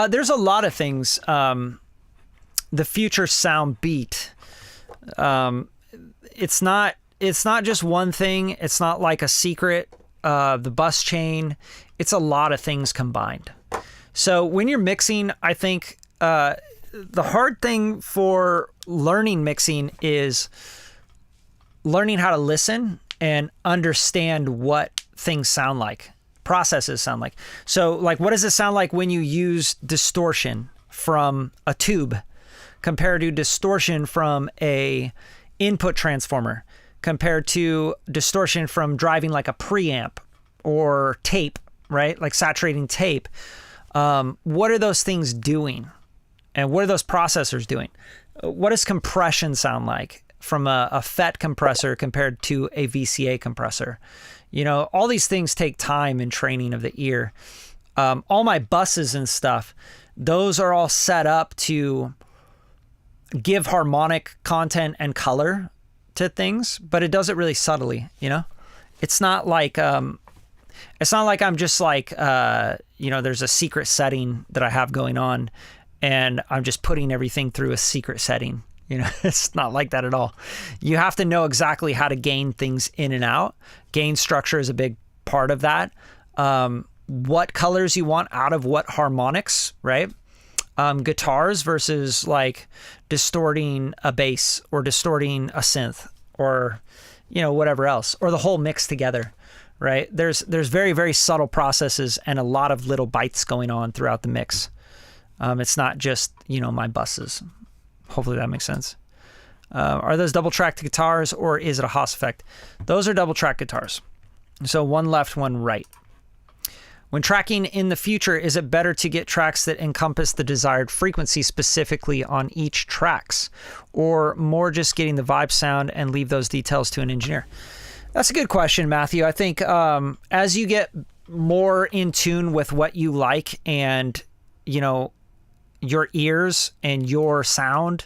There's a lot of things. The Future Sound Beat. It's not just one thing. It's not like a secret. The bus chain. It's a lot of things combined. So when you're mixing, I think the hard thing for learning mixing is learning how to listen and understand what things sound like, processes sound like. So like, what does it sound like when you use distortion from a tube compared to distortion from a input transformer compared to distortion from driving like a preamp or tape, right? Like saturating tape. What are those things doing? And what are those processors doing? What does compression sound like from a FET compressor compared to a VCA compressor? All these things take time and training of the ear. All my buses and stuff, those are all set up to give harmonic content and color to things, but it does it really subtly, It's not like I'm just like there's a secret setting that I have going on and I'm just putting everything through a secret setting. It's not like that at all. You have to know exactly how to gain things in and out. Gain structure is a big part of that. What colors you want out of what harmonics, right? Guitars versus like distorting a bass or distorting a synth or, whatever else, or the whole mix together, right? There's very, very subtle processes and a lot of little bites going on throughout the mix. It's not just, my buses. Hopefully that makes sense. Are those double tracked guitars or is it a Haas effect? Those are double track guitars. So one left, one right. When tracking in the future, is it better to get tracks that encompass the desired frequency specifically on each tracks, or more just getting the vibe sound and leave those details to an engineer? That's a good question, Matthew. I think as you get more in tune with what you like and, your ears and your sound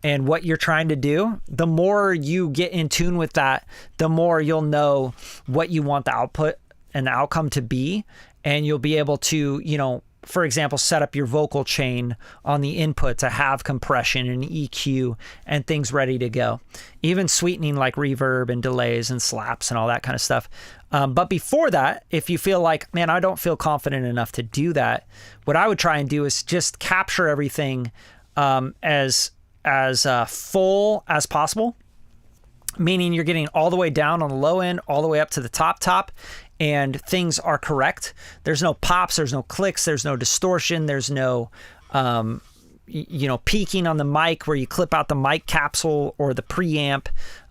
and what you're trying to do, the more you get in tune with that, the more you'll know what you want the output and the outcome to be. And you'll be able to, for example, set up your vocal chain on the input to have compression and EQ and things ready to go. Even sweetening like reverb and delays and slaps and all that kind of stuff. But before that, if you feel like, man, I don't feel confident enough to do that, what I would try and do is just capture everything as full as possible. Meaning you're getting all the way down on the low end, all the way up to the top, and things are correct. There's no pops, there's no clicks, there's no distortion, there's no, peaking on the mic where you clip out the mic capsule or the preamp.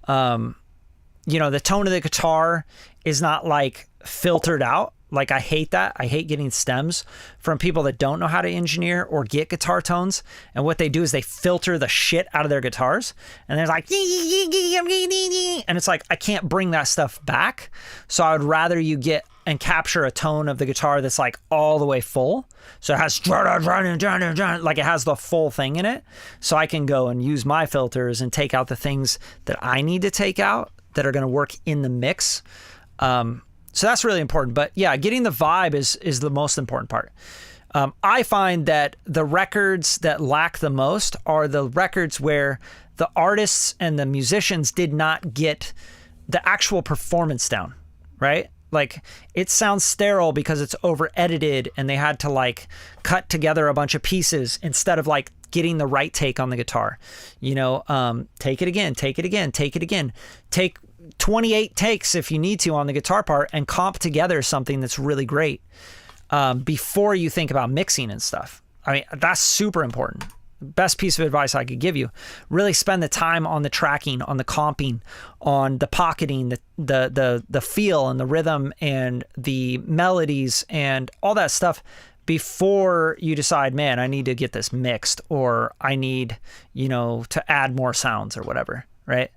The tone of the guitar is not like filtered out. Like, I hate that. I hate getting stems from people that don't know how to engineer or get guitar tones. And what they do is they filter the shit out of their guitars. And they're like, and it's like, I can't bring that stuff back. So I would rather you get and capture a tone of the guitar that's like all the way full. So it has like it has the full thing in it. So I can go and use my filters and take out the things that I need to take out that are going to work in the mix. So that's really important. But yeah, getting the vibe is the most important part. I find that the records that lack the most are the records where the artists and the musicians did not get the actual performance down, right? Like it sounds sterile because it's over edited and they had to like cut together a bunch of pieces instead of like getting the right take on the guitar. You know, take it again, take it again, take it again. Take 28 takes if you need to on the guitar part and comp together something that's really great before you think about mixing and stuff. I mean, that's super important. Best piece of advice I could give you. Really spend the time on the tracking, on the comping, on the pocketing, the feel and the rhythm and the melodies and all that stuff before you decide, man, I need to get this mixed or I need, you know, to add more sounds or whatever, right?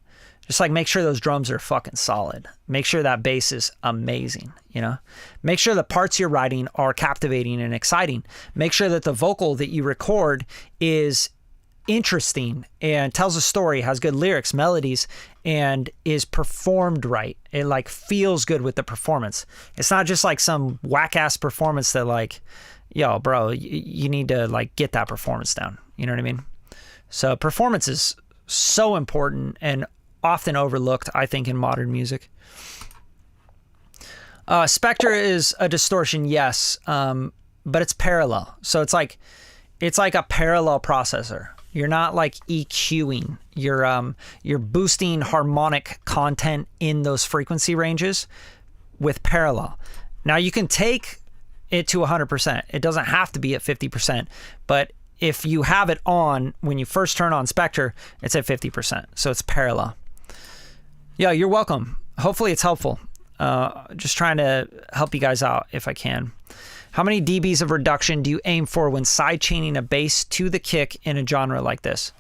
Just like make sure those drums are fucking solid. Make sure that bass is amazing, you know? Make sure the parts you're writing are captivating and exciting. Make sure that the vocal that you record is interesting and tells a story, has good lyrics, melodies, and is performed right. It like feels good with the performance. It's not just like some whack-ass performance that like, yo, bro, you need to like get that performance down. You know what I mean? So performance is so important and often overlooked, I think, in modern music. Spectre is a distortion, yes, but it's parallel. So it's like a parallel processor. You're not like EQing. You're boosting harmonic content in those frequency ranges with parallel. Now you can take it to 100%. It doesn't have to be at 50%, but if you have it on when you first turn on Spectre, it's at 50%. So it's parallel. Yeah, you're welcome. Hopefully it's helpful. Just trying to help you guys out if I can. How many dBs of reduction do you aim for when sidechaining a bass to the kick in a genre like this?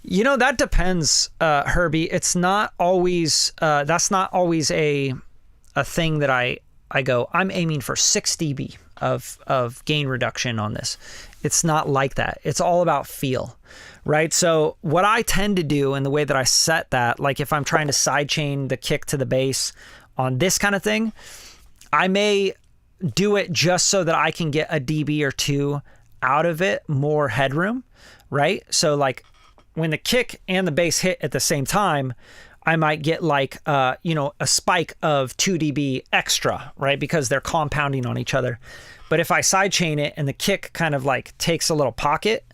You know, that depends, Herbie. It's not always, that's not always a thing that I go, I'm aiming for 6 dB of gain reduction on this. It's not like that. It's all about feel. Right? So what I tend to do and the way that I set that, like if I'm trying to sidechain the kick to the bass on this kind of thing, I may do it just so that I can get a dB or two out of it, more headroom, right? So like when the kick and the bass hit at the same time, I might get like, you know, a spike of 2 dB extra, right? Because they're compounding on each other. But if I sidechain it and the kick kind of like takes a little pocket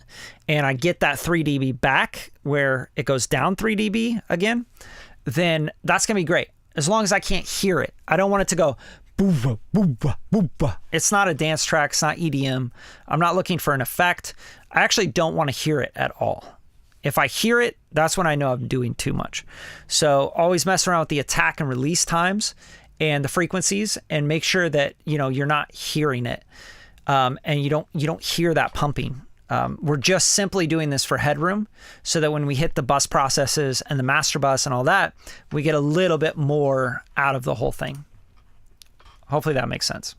and I get that 3 dB back where it goes down 3 dB again, then that's going to be great. As long as I can't hear it. I don't want it to go boo-ba, boo-ba, boo-ba. It's not a dance track. It's not EDM. I'm not looking for an effect. I actually don't want to hear it at all. If I hear it, that's when I know I'm doing too much. So always mess around with the attack and release times and the frequencies and make sure that, you know, you're not hearing it. And you don't hear that pumping. We're just simply doing this for headroom so that when we hit the bus processes and the master bus and all that, we get a little bit more out of the whole thing. Hopefully that makes sense.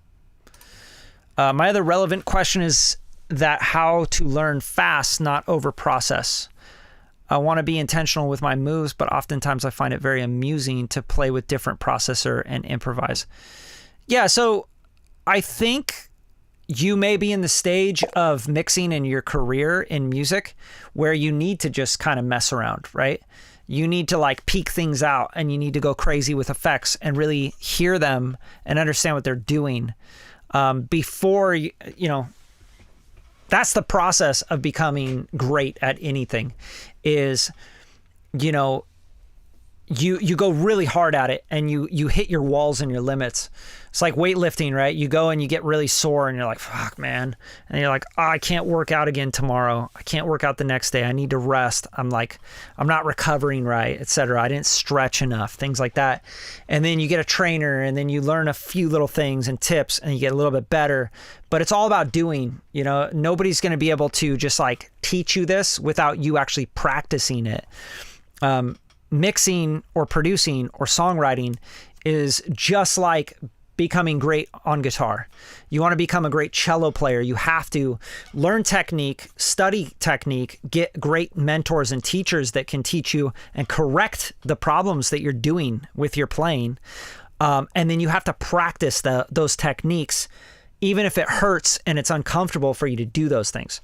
My other relevant question is that how to learn fast, not over process. I want to be intentional with my moves, but oftentimes I find it very amusing to play with different processor and improvise. Yeah, so I think you may be in the stage of mixing in your career in music where you need to just kind of mess around, right? You need to like peek things out and you need to go crazy with effects and really hear them and understand what they're doing before, you know, that's the process of becoming great at anything is, you know, you go really hard at it and you hit your walls and your limits. It's like weightlifting, right? You go and you get really sore and you're like, fuck, man. And you're like, oh, I can't work out again tomorrow. I can't work out the next day. I need to rest. I'm not recovering right, etc. I didn't stretch enough, things like that. And then you get a trainer and then you learn a few little things and tips and you get a little bit better. But it's all about doing, you know, nobody's going to be able to just like teach you this without you actually practicing it. Mixing or producing or songwriting is just like becoming great on guitar. You want to become a great cello player. You have to learn technique, study technique, get great mentors and teachers that can teach you and correct the problems that you're doing with your playing. And then you have to practice those techniques, even if it hurts and it's uncomfortable for you to do those things.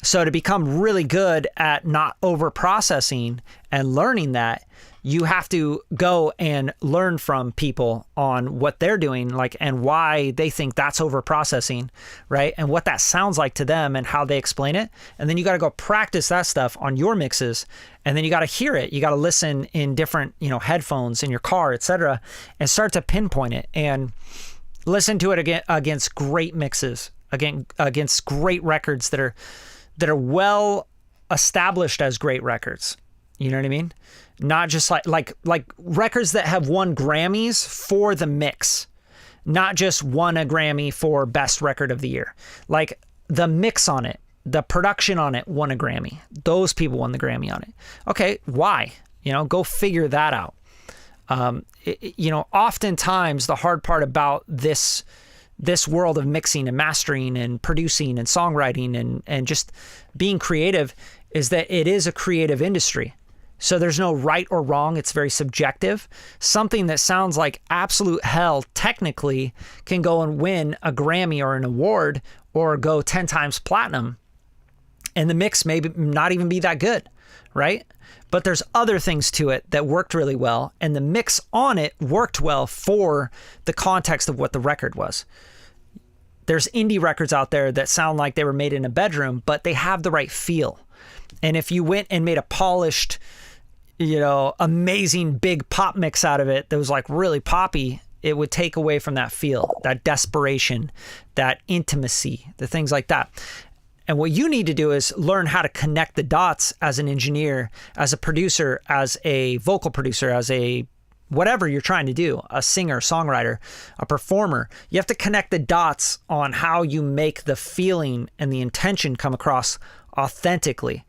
So to become really good at not over processing and learning that, you have to go and learn from people on what they're doing, like, and why they think that's over processing, right? And what that sounds like to them and how they explain it. And then you got to go practice that stuff on your mixes. And then you got to hear it. You got to listen in different, headphones in your car, etc., and start to pinpoint it and listen to it again against great mixes, against great records that are well established as great records. You know what I mean? Not just like records that have won Grammys for the mix, not just won a Grammy for best record of the year. Like the mix on it, the production on it won a Grammy. Those people won the Grammy on it. Okay, why? Go figure that out. Oftentimes the hard part about this world of mixing and mastering and producing and songwriting and just being creative is that it is a creative industry. So there's no right or wrong. It's very subjective. Something that sounds like absolute hell technically can go and win a Grammy or an award or go 10 times platinum. And the mix may not even be that good, right? But there's other things to it that worked really well. And the mix on it worked well for the context of what the record was. There's indie records out there that sound like they were made in a bedroom, but they have the right feel. And if you went and made a polished, amazing big pop mix out of it that was like really poppy, it would take away from that feel, that desperation, that intimacy, the things like that. And what you need to do is learn how to connect the dots as an engineer, as a producer, as a vocal producer, as a whatever you're trying to do, a singer, songwriter, a performer. You have to connect the dots on how you make the feeling and the intention come across authentically.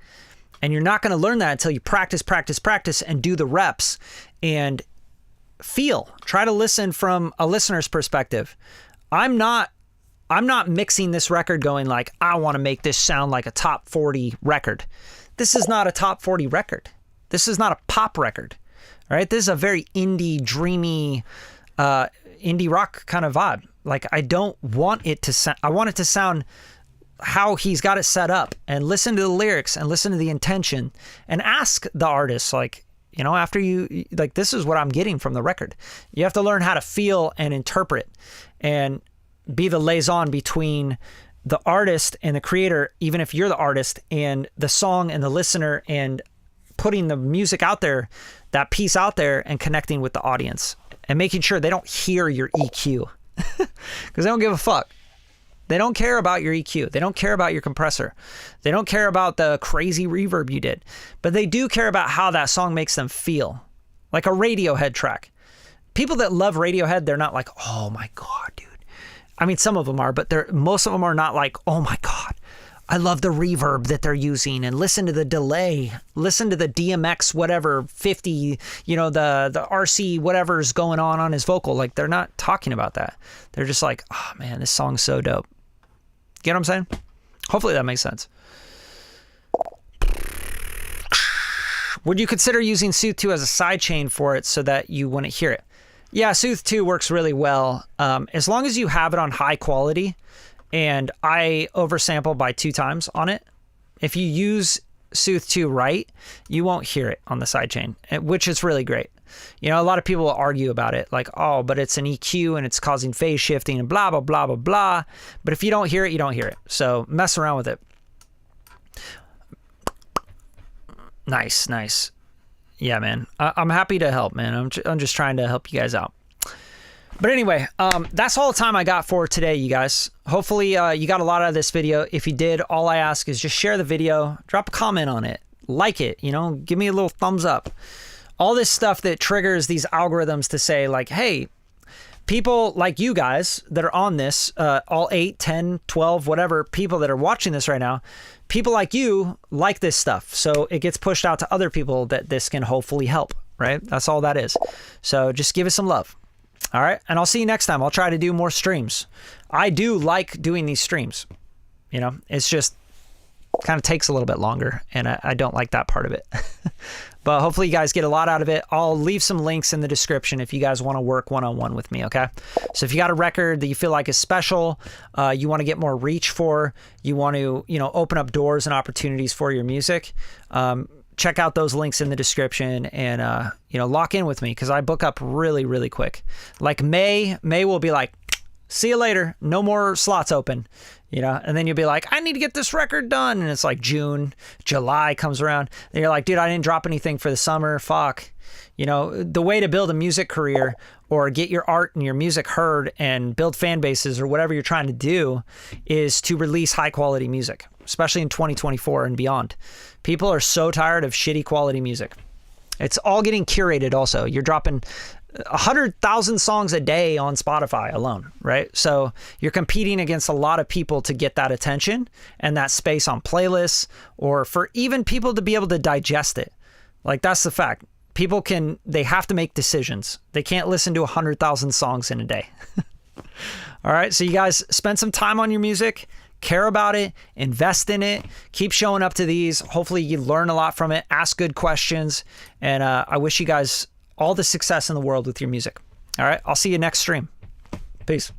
And you're not going to learn that until you practice, and do the reps and feel. Try to listen from a listener's perspective. I'm not mixing this record going like, I want to make this sound like a top 40 record. This is not a top 40 record. This is not a pop record. All right. This is a very indie, dreamy, indie rock kind of vibe. Like, I don't want it to sound, I want it to sound how he's got it set up, and listen to the lyrics and listen to the intention and ask the artist, like, after you, like, this is what I'm getting from the record. You have to learn how to feel and interpret and be the liaison between the artist and the creator, even if you're the artist, and the song and the listener, and putting the music out there, that piece out there, and connecting with the audience and making sure they don't hear your EQ because they don't give a fuck. They don't care about your EQ. They don't care about your compressor. They don't care about the crazy reverb you did, but they do care about how that song makes them feel. Like a Radiohead track. People that love Radiohead, they're not like, oh my God, dude. I mean, some of them are, but most of them are not like, oh my God, I love the reverb that they're using, and listen to the delay, listen to the DMX, whatever, 50, the RC, whatever's going on his vocal. Like, they're not talking about that. They're just like, oh man, this song's so dope. Get what I'm saying? Hopefully that makes sense. Would you consider using Sooth 2 as a sidechain for it so that you wouldn't hear it? Yeah, Sooth 2 works really well. As long as you have it on high quality, and I oversample by 2 times on it. If you use Sooth 2 right, you won't hear it on the sidechain, which is really great. A lot of people will argue about it, like, oh, but it's an EQ and it's causing phase shifting and blah, blah, blah, blah, blah. But if you don't hear it, you don't hear it. So mess around with it. Nice. Yeah, man. I'm happy to help, man. I'm just trying to help you guys out. But anyway, that's all the time I got for today, you guys. Hopefully you got a lot out of this video. If you did, all I ask is just share the video, drop a comment on it, like it, give me a little thumbs up. All this stuff that triggers these algorithms to say, like, hey, people like you guys that are on this, all 8, 10, 12, whatever people that are watching this right now, people like you like this stuff. So it gets pushed out to other people that this can hopefully help, right? That's all that is. So just give it some love. All right. And I'll see you next time. I'll try to do more streams. I do like doing these streams. You know, it's just kind of takes a little bit longer, and I don't like that part of it. But hopefully you guys get a lot out of it. I'll leave some links in the description if you guys want to work one-on-one with me, okay? So if you got a record that you feel like is special, you want to get more reach for, you want to, you know, open up doors and opportunities for your music, check out those links in the description and, you know, lock in with me because I book up really, really quick. Like May will be like, see you later. No more slots open. You know, and then you'll be like, I need to get this record done. And it's like June, July comes around. And you're like, dude, I didn't drop anything for the summer. Fuck. You know, the way to build a music career or get your art and your music heard and build fan bases or whatever you're trying to do is to release high quality music, especially in 2024 and beyond. People are so tired of shitty quality music. It's all getting curated also. You're dropping 100,000 songs a day on Spotify alone, right? So you're competing against a lot of people to get that attention and that space on playlists or for even people to be able to digest it. Like that's the fact. People they have to make decisions. They can't listen to 100,000 songs in a day. All right. So you guys spend some time on your music, care about it, invest in it, keep showing up to these. Hopefully you learn a lot from it, ask good questions. And I wish you guys all the success in the world with your music. All right. I'll see you next stream. Peace.